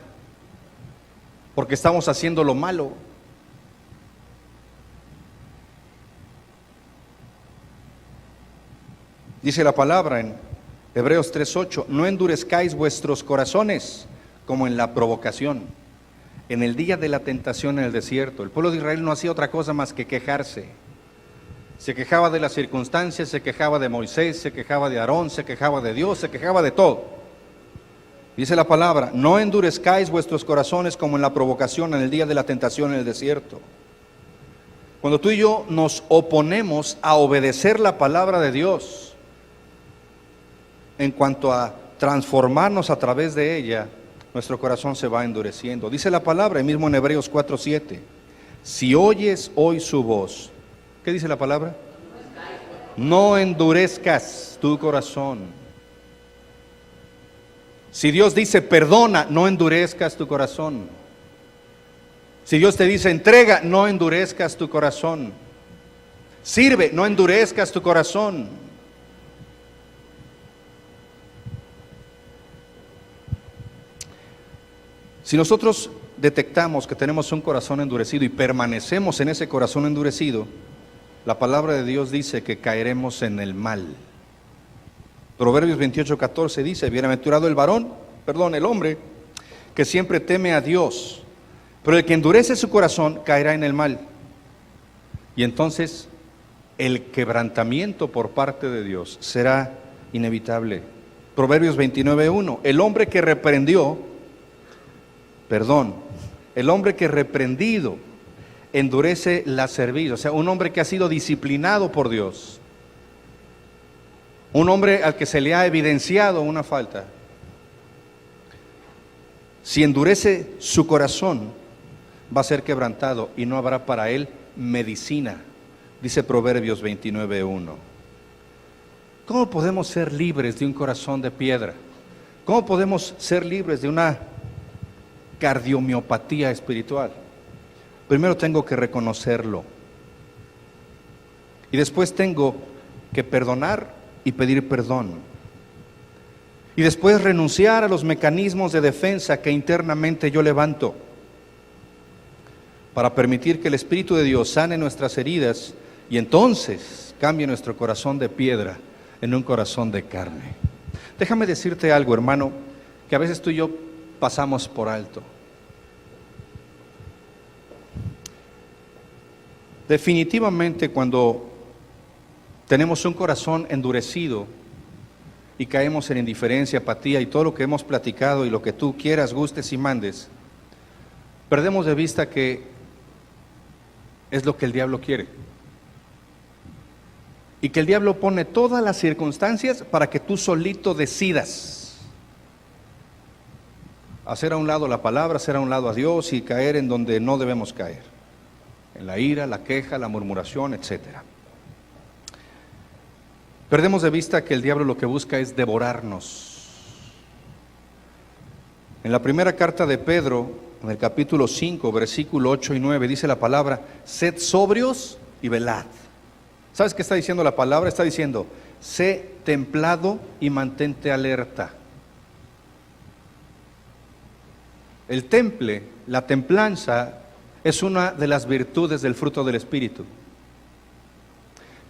porque estamos haciendo lo malo. Dice la palabra en Hebreos 3:8, no endurezcáis vuestros corazones como en la provocación, en el día de la tentación en el desierto. El pueblo de Israel no hacía otra cosa más que quejarse. Se quejaba de las circunstancias, se quejaba de Moisés, se quejaba de Aarón, se quejaba de Dios, se quejaba de todo. Dice la palabra, no endurezcáis vuestros corazones como en la provocación en el día de la tentación en el desierto. Cuando tú y yo nos oponemos a obedecer la palabra de Dios, en cuanto a transformarnos a través de ella, nuestro corazón se va endureciendo. Dice la palabra, mismo en Hebreos 4:7, si oyes hoy su voz, ¿qué dice la palabra? No endurezcas tu corazón. Si Dios dice perdona, no endurezcas tu corazón. Si Dios te dice entrega, no endurezcas tu corazón. Sirve, no endurezcas tu corazón. Si nosotros detectamos que tenemos un corazón endurecido y permanecemos en ese corazón endurecido, la palabra de Dios dice que caeremos en el mal. Proverbios 28:14 dice, bienaventurado el hombre que siempre teme a Dios, pero el que endurece su corazón caerá en el mal. Y entonces el quebrantamiento por parte de Dios será inevitable. Proverbios 29:1, el hombre que reprendido endurece la cerviz, o sea, un hombre que ha sido disciplinado por Dios, un hombre al que se le ha evidenciado una falta, si endurece su corazón, va a ser quebrantado y no habrá para él medicina, dice Proverbios 29:1. ¿Cómo podemos ser libres de un corazón de piedra? ¿Cómo podemos ser libres de una cardiomiopatía espiritual? Primero tengo que reconocerlo y después tengo que perdonar y pedir perdón y después renunciar a los mecanismos de defensa que internamente yo levanto para permitir que el Espíritu de Dios sane nuestras heridas y entonces cambie nuestro corazón de piedra en un corazón de carne. Déjame decirte algo, hermano, que a veces tú y yo pasamos por alto. Definitivamente cuando tenemos un corazón endurecido y caemos en indiferencia, apatía y todo lo que hemos platicado y lo que tú quieras, gustes y mandes, perdemos de vista que es lo que el diablo quiere. Y que el diablo pone todas las circunstancias para que tú solito decidas hacer a un lado la palabra, hacer a un lado a Dios y caer en donde no debemos caer, en la ira, la queja, la murmuración, etcétera. Perdemos de vista que el diablo lo que busca es devorarnos. En la primera carta de Pedro, en el capítulo 5, versículo 8 y 9, dice la palabra, sed sobrios y velad. ¿Sabes qué está diciendo la palabra? Está diciendo, sé templado y mantente alerta. El temple, la templanza, es una de las virtudes del fruto del Espíritu.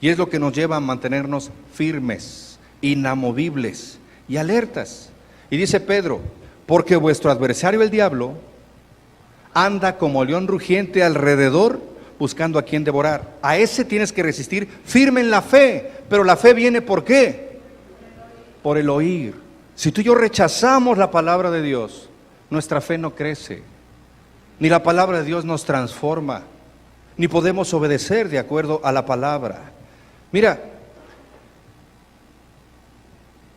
Y es lo que nos lleva a mantenernos firmes, inamovibles y alertas. Y dice Pedro, porque vuestro adversario el diablo anda como león rugiente alrededor buscando a quien devorar. A ese tienes que resistir firme en la fe. Pero la fe viene ¿por qué? Por el oír. Si tú y yo rechazamos la palabra de Dios, nuestra fe no crece. Ni la palabra de Dios nos transforma, ni podemos obedecer de acuerdo a la palabra. Mira,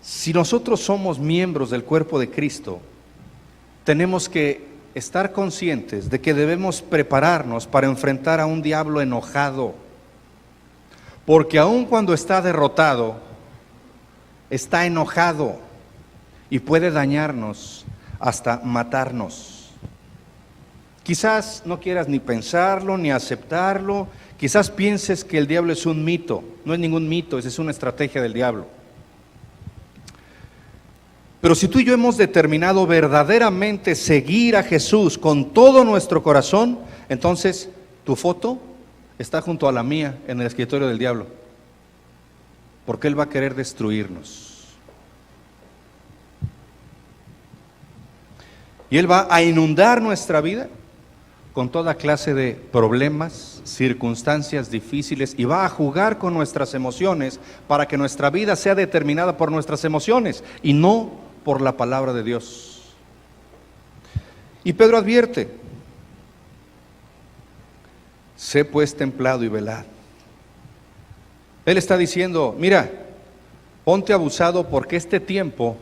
si nosotros somos miembros del cuerpo de Cristo, tenemos que estar conscientes de que debemos prepararnos para enfrentar a un diablo enojado, porque aun cuando está derrotado, está enojado y puede dañarnos hasta matarnos. Quizás no quieras ni pensarlo, ni aceptarlo, quizás pienses que el diablo es un mito. No es ningún mito, esa es una estrategia del diablo. Pero si tú y yo hemos determinado verdaderamente seguir a Jesús con todo nuestro corazón, entonces tu foto está junto a la mía en el escritorio del diablo, porque él va a querer destruirnos. Y él va a inundar nuestra vida con toda clase de problemas, circunstancias difíciles, y va a jugar con nuestras emociones para que nuestra vida sea determinada por nuestras emociones y no por la palabra de Dios. Y Pedro advierte, sé pues templado y velad. Él está diciendo, mira, ponte abusado porque este tiempo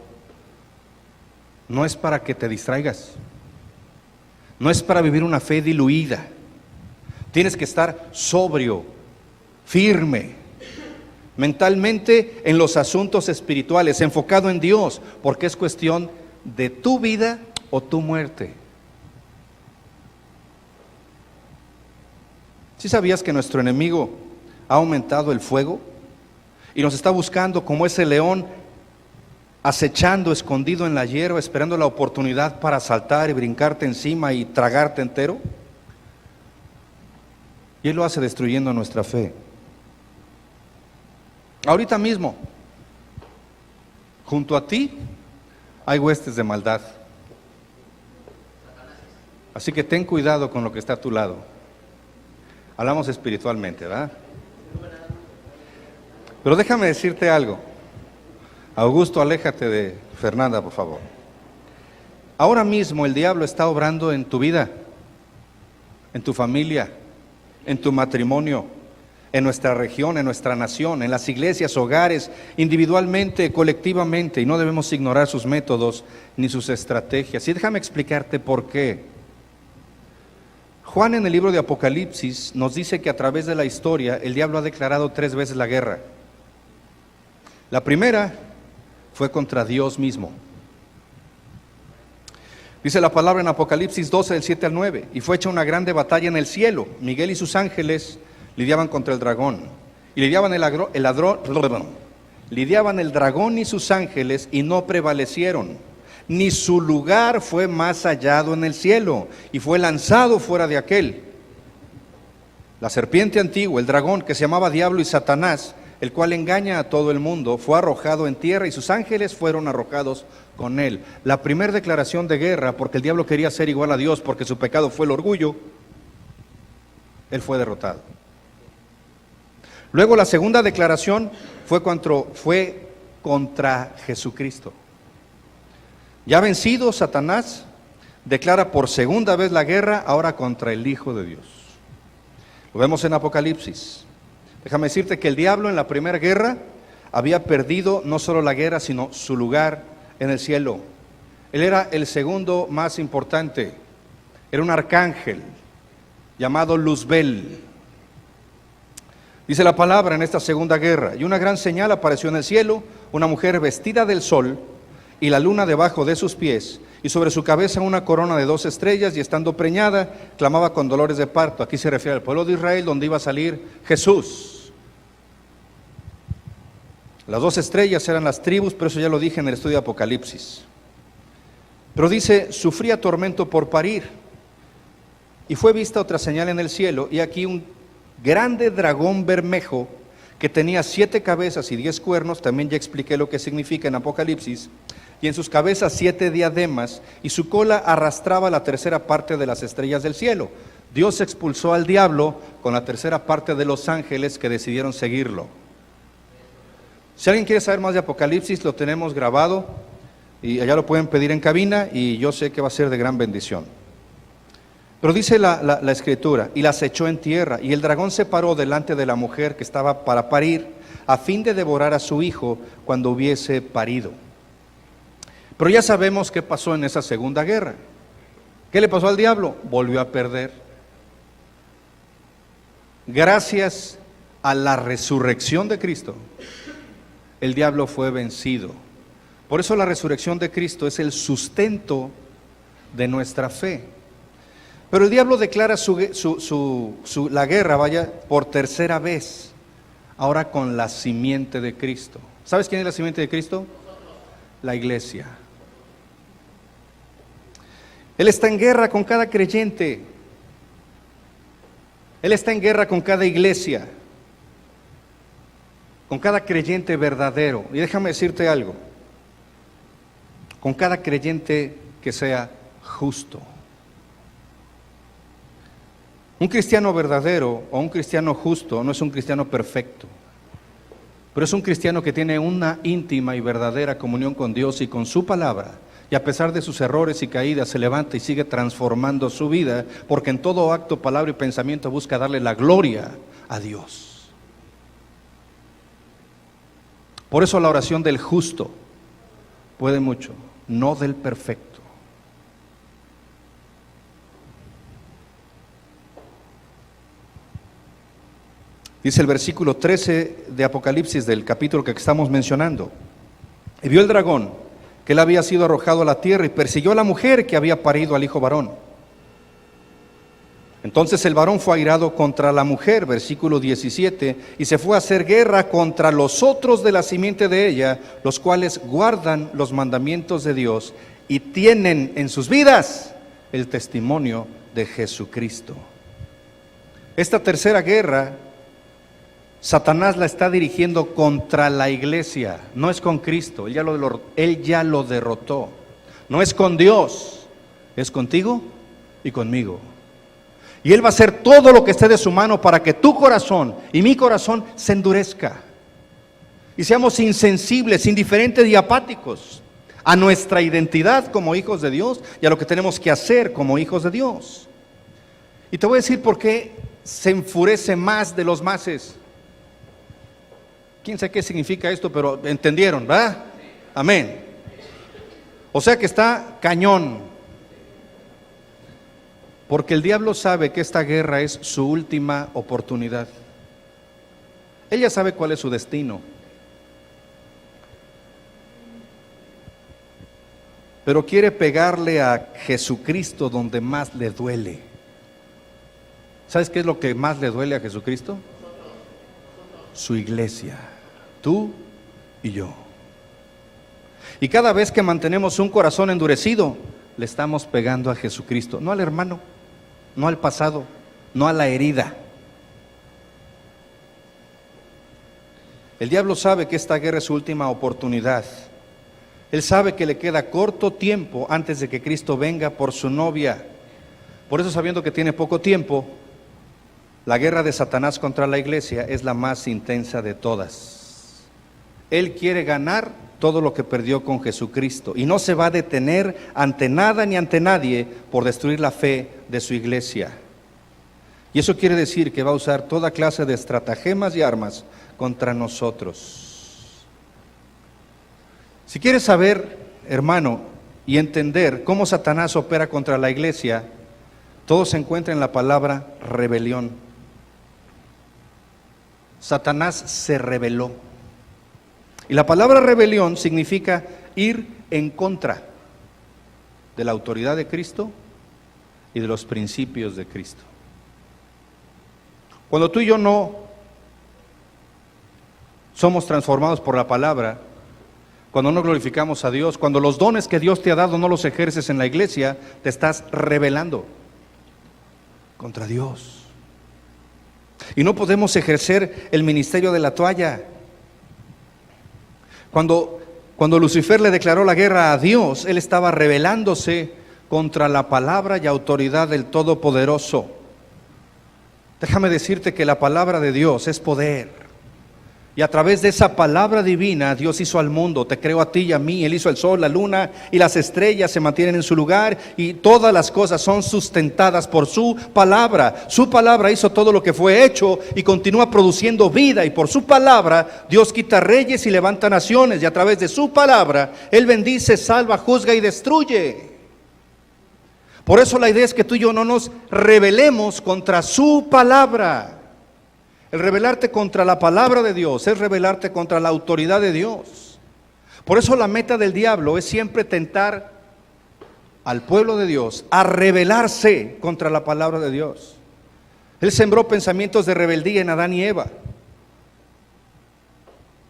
no es para que te distraigas, no es para vivir una fe diluida. Tienes que estar sobrio, firme, mentalmente en los asuntos espirituales, enfocado en Dios, porque es cuestión de tu vida o tu muerte. ¿Sí sabías que nuestro enemigo ha aumentado el fuego y nos está buscando como ese león acechando, escondido en la hierba, esperando la oportunidad para saltar y brincarte encima y tragarte entero? Y Él lo hace destruyendo nuestra fe. Ahorita mismo, junto a ti, hay huestes de maldad. Así que ten cuidado con lo que está a tu lado. Hablamos espiritualmente, ¿verdad? Pero déjame decirte algo. Augusto, aléjate de Fernanda, por favor. Ahora mismo el diablo está obrando en tu vida, en tu familia, en tu matrimonio, en nuestra región, en nuestra nación, en las iglesias, hogares, individualmente, colectivamente, y no debemos ignorar sus métodos ni sus estrategias. Y déjame explicarte por qué. Juan, en el libro de Apocalipsis, nos dice que a través de la historia el diablo ha declarado 3 veces la guerra. La primera fue contra Dios mismo. Dice la palabra en Apocalipsis 12, del 7 al 9, y fue hecha una grande batalla en el cielo. Miguel y sus ángeles lidiaban contra el dragón, y lidiaban el dragón y sus ángeles, y no prevalecieron, ni su lugar fue más hallado en el cielo, y fue lanzado fuera de aquel. La serpiente antigua, el dragón, que se llamaba Diablo y Satanás, el cual engaña a todo el mundo, fue arrojado en tierra y sus ángeles fueron arrojados con él. La primera declaración de guerra, porque el diablo quería ser igual a Dios, porque su pecado fue el orgullo, él fue derrotado. Luego la segunda declaración fue contra Jesucristo. Ya vencido, Satanás declara por segunda vez la guerra, ahora contra el Hijo de Dios. Lo vemos en Apocalipsis. Déjame decirte que el diablo en la primera guerra había perdido no solo la guerra, sino su lugar en el cielo. Él era el segundo más importante. Era un arcángel llamado Luzbel. Dice la palabra en esta segunda guerra: y una gran señal apareció en el cielo, una mujer vestida del sol y la luna debajo de sus pies, y sobre su cabeza una corona de 2 estrellas, y estando preñada, clamaba con dolores de parto. Aquí se refiere al pueblo de Israel, donde iba a salir Jesús. Las 2 estrellas eran las tribus, pero eso ya lo dije en el estudio de Apocalipsis. Pero dice, sufría tormento por parir, y fue vista otra señal en el cielo, y aquí un grande dragón bermejo, que tenía 7 cabezas y 10 cuernos, también ya expliqué lo que significa en Apocalipsis, y en sus cabezas 7 diademas, y su cola arrastraba la tercera parte de las estrellas del cielo. Dios expulsó al diablo con la tercera parte de los ángeles que decidieron seguirlo. Si alguien quiere saber más de Apocalipsis, lo tenemos grabado, y allá lo pueden pedir en cabina, y yo sé que va a ser de gran bendición. Pero dice la escritura, y las echó en tierra, y el dragón se paró delante de la mujer que estaba para parir, a fin de devorar a su hijo cuando hubiese parido. Pero ya sabemos qué pasó en esa segunda guerra. ¿Qué le pasó al diablo? Volvió a perder. Gracias a la resurrección de Cristo, el diablo fue vencido. Por eso la resurrección de Cristo es el sustento de nuestra fe. Pero el diablo declara la guerra, por tercera vez, ahora con la simiente de Cristo. ¿Sabes quién es la simiente de Cristo? La iglesia. Él está en guerra con cada creyente. Él está en guerra con cada iglesia, con cada creyente verdadero. Y déjame decirte algo, con cada creyente que sea justo. Un cristiano verdadero o un cristiano justo no es un cristiano perfecto, pero es un cristiano que tiene una íntima y verdadera comunión con Dios y con su palabra, y a pesar de sus errores y caídas se levanta y sigue transformando su vida, porque en todo acto, palabra y pensamiento busca darle la gloria a Dios. Por eso la oración del justo puede mucho, no del perfecto. Dice el versículo 13 de Apocalipsis del capítulo que estamos mencionando. Y vio el dragón, que él había sido arrojado a la tierra y persiguió a la mujer que había parido al hijo varón. Entonces el varón fue airado contra la mujer, versículo 17, y se fue a hacer guerra contra los otros de la simiente de ella, los cuales guardan los mandamientos de Dios y tienen en sus vidas el testimonio de Jesucristo. Esta tercera guerra, Satanás la está dirigiendo contra la iglesia, no es con Cristo, él ya lo derrotó. No es con Dios, es contigo y conmigo. Y Él va a hacer todo lo que esté de su mano para que tu corazón y mi corazón se endurezca. Y seamos insensibles, indiferentes y apáticos a nuestra identidad como hijos de Dios y a lo que tenemos que hacer como hijos de Dios. Y te voy a decir por qué se enfurece más de los mases. Quién sabe qué significa esto, pero entendieron, ¿verdad? Amén. O sea que está cañón. Porque el diablo sabe que esta guerra es su última oportunidad. Ella sabe cuál es su destino. Pero quiere pegarle a Jesucristo donde más le duele. ¿Sabes qué es lo que más le duele a Jesucristo? Su iglesia, tú y yo. Y cada vez que mantenemos un corazón endurecido, le estamos pegando a Jesucristo, no al hermano, no al pasado, no a la herida. El diablo sabe que esta guerra es su última oportunidad. Él sabe que le queda corto tiempo antes de que Cristo venga por su novia. Por eso, sabiendo que tiene poco tiempo, la guerra de Satanás contra la iglesia es la más intensa de todas. Él quiere ganar todo lo que perdió con Jesucristo y no se va a detener ante nada ni ante nadie por destruir la fe de su iglesia. Y eso quiere decir que va a usar toda clase de estratagemas y armas contra nosotros. Si quieres saber, hermano, y entender cómo Satanás opera contra la iglesia, todo se encuentra en la palabra rebelión. Satanás se rebeló. Y la palabra rebelión significa ir en contra de la autoridad de Cristo y de los principios de Cristo. Cuando tú y yo no somos transformados por la palabra, cuando no glorificamos a Dios, cuando los dones que Dios te ha dado no los ejerces en la iglesia, te estás rebelando contra Dios. Y no podemos ejercer el ministerio de la toalla. Cuando Lucifer le declaró la guerra a Dios, él estaba rebelándose contra la palabra y autoridad del Todopoderoso. Déjame decirte que la palabra de Dios es poder. Y a través de esa palabra divina, Dios hizo al mundo, te creó a ti y a mí. Él hizo el sol, la luna y las estrellas se mantienen en su lugar y todas las cosas son sustentadas por su palabra. Su palabra hizo todo lo que fue hecho y continúa produciendo vida, y por su palabra Dios quita reyes y levanta naciones, y a través de su palabra Él bendice, salva, juzga y destruye. Por eso la idea es que tú y yo no nos rebelemos contra su palabra. El rebelarte contra la palabra de Dios es rebelarte contra la autoridad de Dios. Por eso la meta del diablo es siempre tentar al pueblo de Dios a rebelarse contra la palabra de Dios. Él sembró pensamientos de rebeldía en Adán y Eva.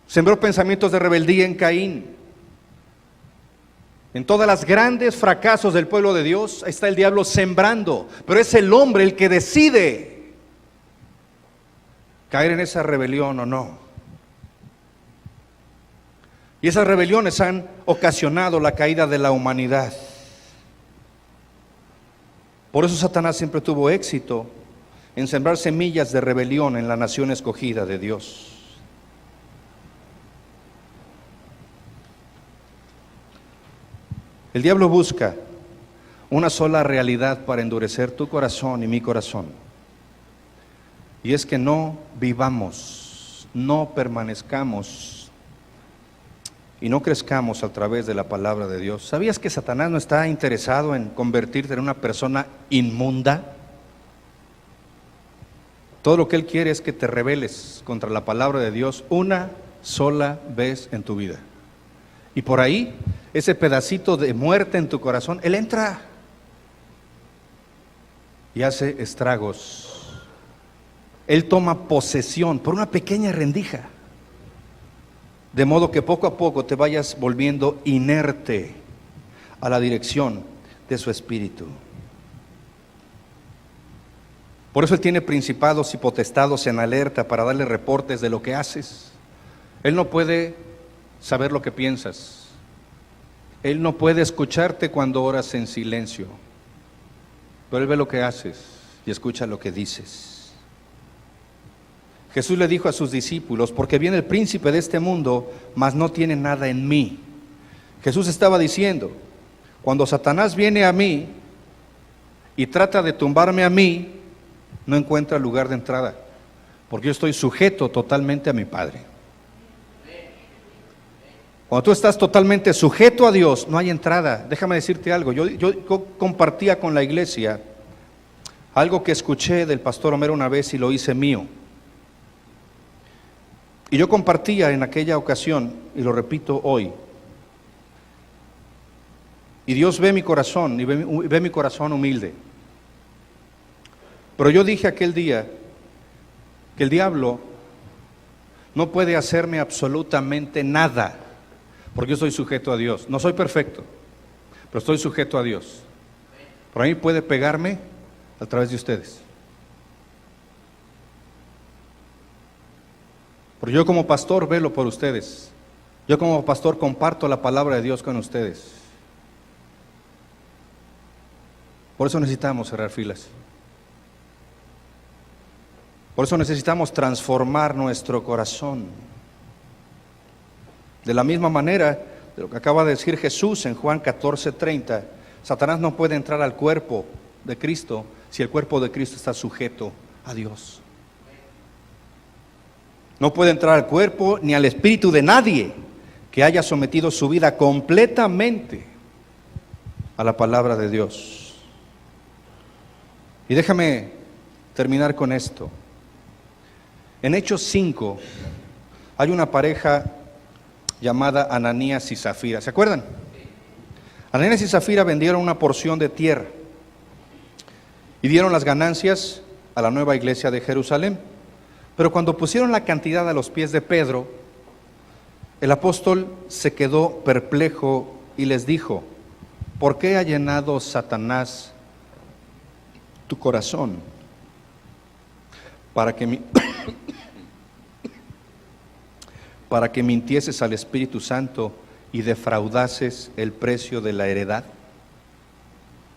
Sembró pensamientos de rebeldía en Caín. En todas las grandes fracasos del pueblo de Dios está el diablo sembrando, pero es el hombre el que decide caer en esa rebelión o no. Y esas rebeliones han ocasionado la caída de la humanidad. Por eso Satanás siempre tuvo éxito en sembrar semillas de rebelión en la nación escogida de Dios. El diablo busca una sola realidad para endurecer tu corazón y mi corazón. Y es que no vivamos, no permanezcamos y no crezcamos a través de la palabra de Dios. ¿Sabías que Satanás no está interesado en convertirte en una persona inmunda? Todo lo que Él quiere es que te rebeles contra la palabra de Dios una sola vez en tu vida. Y por ahí, ese pedacito de muerte en tu corazón, Él entra y hace estragos. Él toma posesión por una pequeña rendija, de modo que poco a poco te vayas volviendo inerte a la dirección de su espíritu. Por eso Él tiene principados y potestados en alerta para darle reportes de lo que haces. Él no puede saber lo que piensas. Él no puede escucharte cuando oras en silencio. Pero Él ve lo que haces y escucha lo que dices. Jesús le dijo a sus discípulos: porque viene el príncipe de este mundo, mas no tiene nada en mí. Jesús estaba diciendo: cuando Satanás viene a mí y trata de tumbarme a mí, no encuentra lugar de entrada, porque yo estoy sujeto totalmente a mi Padre. Cuando tú estás totalmente sujeto a Dios, no hay entrada. Déjame decirte algo, yo compartía con la iglesia algo que escuché del pastor Homero una vez y lo hice mío. Y yo compartía en aquella ocasión, y lo repito hoy, y Dios ve mi corazón, y ve mi corazón humilde. Pero yo dije aquel día que el diablo no puede hacerme absolutamente nada, porque yo estoy sujeto a Dios. No soy perfecto, pero estoy sujeto a Dios. Por ahí puede pegarme a través de ustedes. Porque yo como pastor velo por ustedes. Yo como pastor comparto la palabra de Dios con ustedes. Por eso necesitamos cerrar filas. Por eso necesitamos transformar nuestro corazón. De la misma manera de lo que acaba de decir Jesús en Juan 14:30, Satanás no puede entrar al cuerpo de Cristo si el cuerpo de Cristo está sujeto a Dios. No puede entrar al cuerpo ni al espíritu de nadie que haya sometido su vida completamente a la palabra de Dios. Y déjame terminar con esto. En Hechos 5 hay una pareja llamada Ananías y Zafira. ¿Se acuerdan? Ananías y Zafira vendieron una porción de tierra y dieron las ganancias a la nueva iglesia de Jerusalén. Pero cuando pusieron la cantidad a los pies de Pedro, el apóstol se quedó perplejo y les dijo: ¿por qué ha llenado Satanás tu corazón para que mintieses al Espíritu Santo y defraudases el precio de la heredad?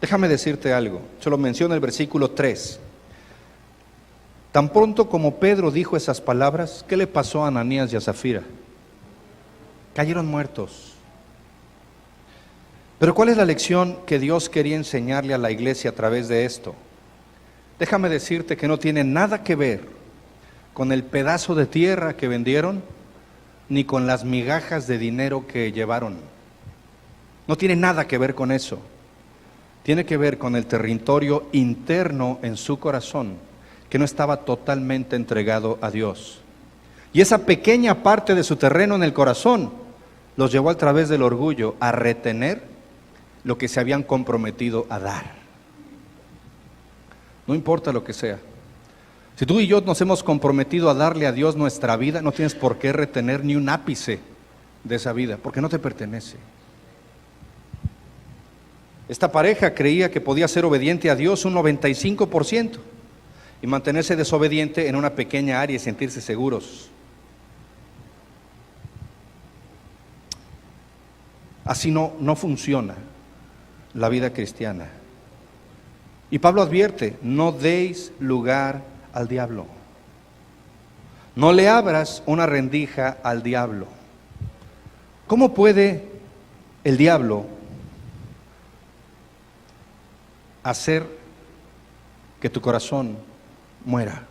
Déjame decirte algo, se lo menciona el versículo 3. Tan pronto como Pedro dijo esas palabras, ¿qué le pasó a Ananías y a Zafira? Cayeron muertos. Pero ¿cuál es la lección que Dios quería enseñarle a la iglesia a través de esto? Déjame decirte que no tiene nada que ver con el pedazo de tierra que vendieron, ni con las migajas de dinero que llevaron. No tiene nada que ver con eso. Tiene que ver con el territorio interno en su corazón, que no estaba totalmente entregado a Dios. Y esa pequeña parte de su terreno en el corazón los llevó a través del orgullo a retener lo que se habían comprometido a dar. No importa lo que sea. Si tú y yo nos hemos comprometido a darle a Dios nuestra vida, no tienes por qué retener ni un ápice de esa vida, porque no te pertenece. Esta pareja creía que podía ser obediente a Dios un 95% y mantenerse desobediente en una pequeña área y sentirse seguros. Así no funciona la vida cristiana. Y Pablo advierte: no deis lugar al diablo. No le abras una rendija al diablo. ¿Cómo puede el diablo hacer que tu corazón muera?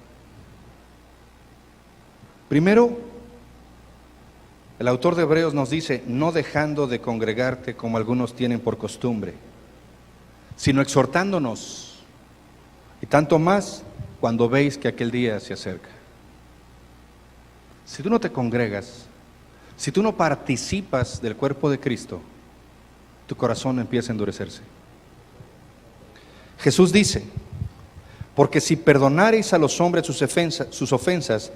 Primero, el autor de Hebreos nos dice: no dejando de congregarte como algunos tienen por costumbre, sino exhortándonos, y tanto más cuando veis que aquel día se acerca. Si tú no te congregas, si tú no participas del cuerpo de Cristo, tu corazón empieza a endurecerse. Jesús dice, porque si perdonareis a los hombres sus ofensas,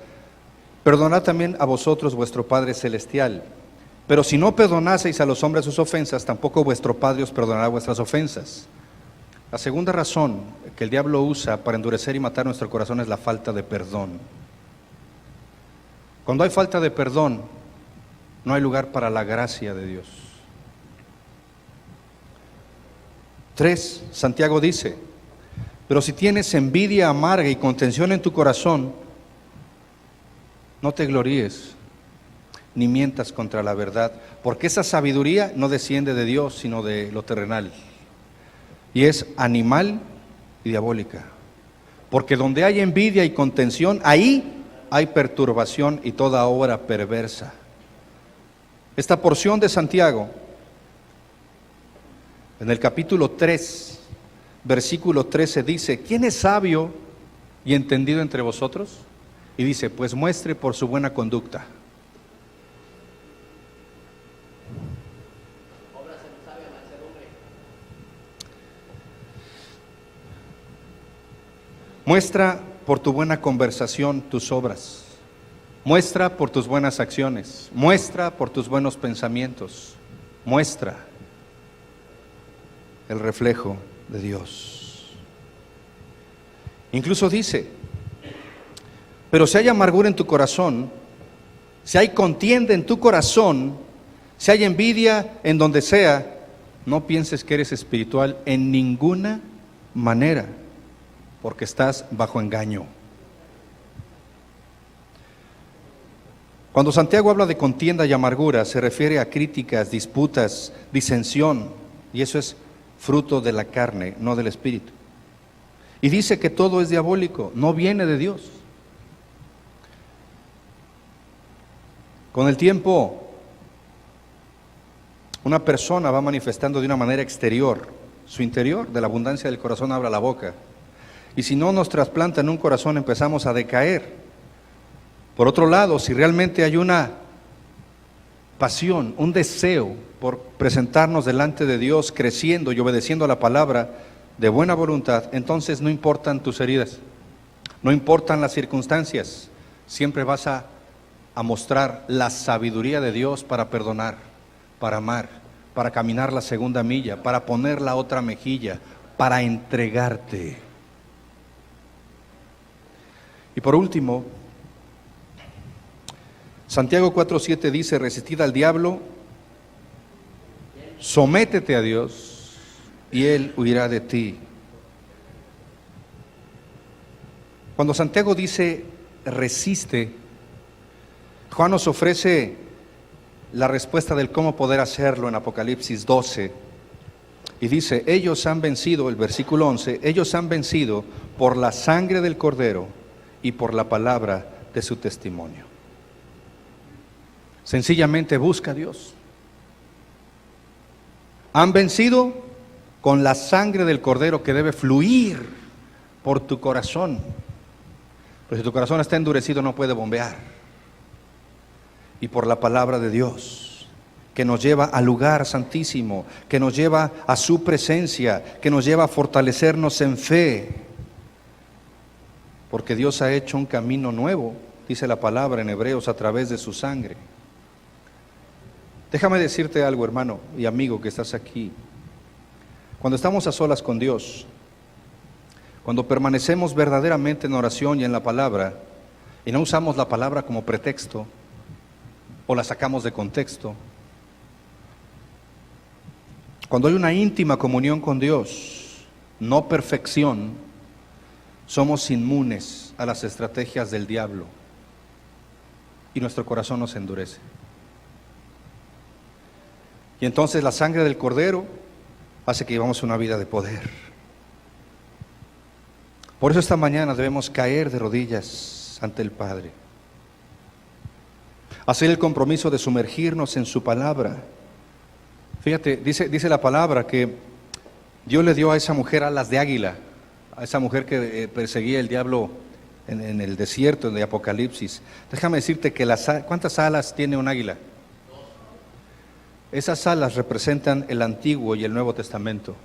perdonad también a vosotros vuestro Padre Celestial. Pero si no perdonaseis a los hombres sus ofensas, tampoco vuestro Padre os perdonará vuestras ofensas. La segunda razón que el diablo usa para endurecer y matar nuestro corazón es la falta de perdón. Cuando hay falta de perdón, no hay lugar para la gracia de Dios. 3, Santiago dice, pero si tienes envidia amarga y contención en tu corazón, no te gloríes, ni mientas contra la verdad, porque esa sabiduría no desciende de Dios, sino de lo terrenal, y es animal y diabólica. Porque donde hay envidia y contención, ahí hay perturbación y toda obra perversa. Esta porción de Santiago, en el capítulo 3, versículo 13, dice, ¿quién es sabio y entendido entre vosotros? Y dice, pues muestre por su buena conducta. Muestra por tu buena conversación tus obras. Muestra por tus buenas acciones. Muestra por tus buenos pensamientos. Muestra el reflejo de Dios. Incluso dice, pero si hay amargura en tu corazón, si hay contienda en tu corazón, si hay envidia en donde sea, no pienses que eres espiritual en ninguna manera, porque estás bajo engaño. Cuando Santiago habla de contienda y amargura, se refiere a críticas, disputas, disensión, y eso es fruto de la carne, no del espíritu. Y dice que todo es diabólico, no viene de Dios. Con el tiempo, una persona va manifestando de una manera exterior su interior, de la abundancia del corazón habla la boca. Y si no nos trasplantan un corazón, empezamos a decaer. Por otro lado, si realmente hay una pasión, un deseo por presentarnos delante de Dios, creciendo y obedeciendo a la palabra de buena voluntad, entonces no importan tus heridas, no importan las circunstancias, siempre vas a mostrar la sabiduría de Dios para perdonar, para amar, para caminar la segunda milla, para poner la otra mejilla, para entregarte. Y por último, Santiago 4:7 dice, resistid al diablo, sométete a Dios y Él huirá de ti. Cuando Santiago dice resiste, Juan nos ofrece la respuesta del cómo poder hacerlo en Apocalipsis 12. Y dice, ellos han vencido, el versículo 11, ellos han vencido por la sangre del Cordero y por la palabra de su testimonio. Sencillamente busca a Dios. Han vencido con la sangre del Cordero que debe fluir por tu corazón. Pero si tu corazón está endurecido no puede bombear. Y por la palabra de Dios, que nos lleva al lugar santísimo, que nos lleva a su presencia, que nos lleva a fortalecernos en fe. Porque Dios ha hecho un camino nuevo, dice la palabra en Hebreos, a través de su sangre. Déjame decirte algo, hermano y amigo que estás aquí. Cuando estamos a solas con Dios, cuando permanecemos verdaderamente en oración y en la palabra, y no usamos la palabra como pretexto, o la sacamos de contexto, cuando hay una íntima comunión con Dios, no perfección, somos inmunes a las estrategias del diablo y nuestro corazón nos endurece. Y entonces la sangre del Cordero hace que vivamos una vida de poder. Por eso esta mañana debemos caer de rodillas ante el Padre, hacer el compromiso de sumergirnos en su palabra. Fíjate, dice la palabra que Dios le dio a esa mujer alas de águila a esa mujer que perseguía el diablo en el desierto de Apocalipsis. Déjame decirte que ¿cuántas alas tiene un águila? Esas alas representan el Antiguo y el Nuevo Testamento.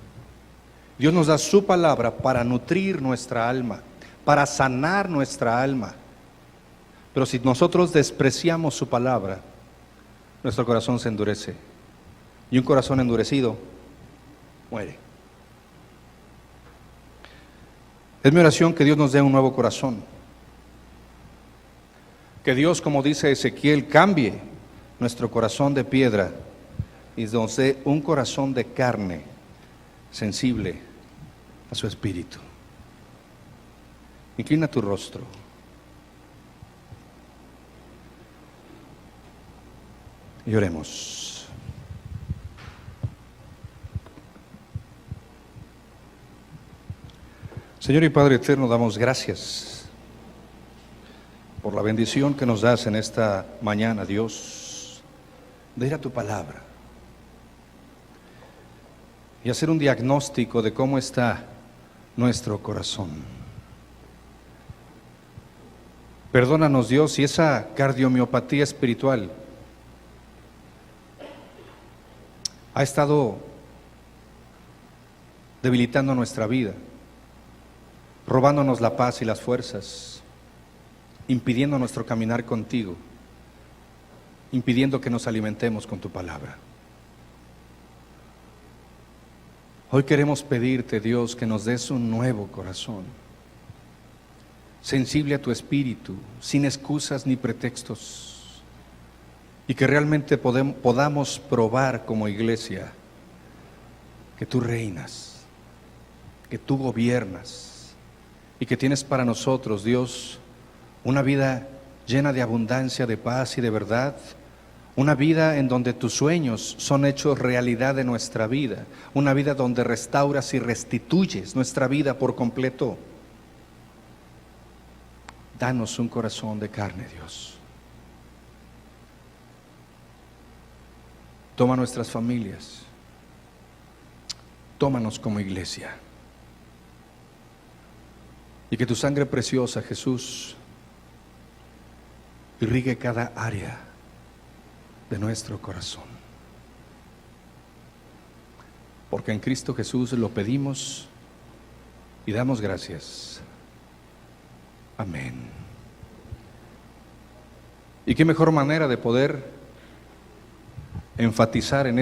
Dios nos da su palabra para nutrir nuestra alma, para sanar nuestra alma. Pero si nosotros despreciamos su palabra, nuestro corazón se endurece. Y un corazón endurecido muere. Es mi oración que Dios nos dé un nuevo corazón. Que Dios, como dice Ezequiel, cambie nuestro corazón de piedra y nos dé un corazón de carne sensible a su espíritu. Inclina tu rostro. Y oremos. Señor y Padre eterno, damos gracias por la bendición que nos das en esta mañana, Dios, de ir a tu palabra y hacer un diagnóstico de cómo está nuestro corazón. Perdónanos, Dios, si esa cardiomiopatía espiritual ha estado debilitando nuestra vida, robándonos la paz y las fuerzas, impidiendo nuestro caminar contigo, impidiendo que nos alimentemos con tu palabra. Hoy queremos pedirte, Dios, que nos des un nuevo corazón, sensible a tu espíritu, sin excusas ni pretextos, y que realmente podamos probar como iglesia que tú reinas, que tú gobiernas y que tienes para nosotros, Dios, una vida llena de abundancia, de paz y de verdad, una vida en donde tus sueños son hechos realidad en nuestra vida, una vida donde restauras y restituyes nuestra vida por completo. Danos un corazón de carne, Dios. Toma nuestras familias, tómanos como iglesia, y que tu sangre preciosa, Jesús, irrigue cada área de nuestro corazón, porque en Cristo Jesús lo pedimos y damos gracias. Amén. Y qué mejor manera de poder enfatizar en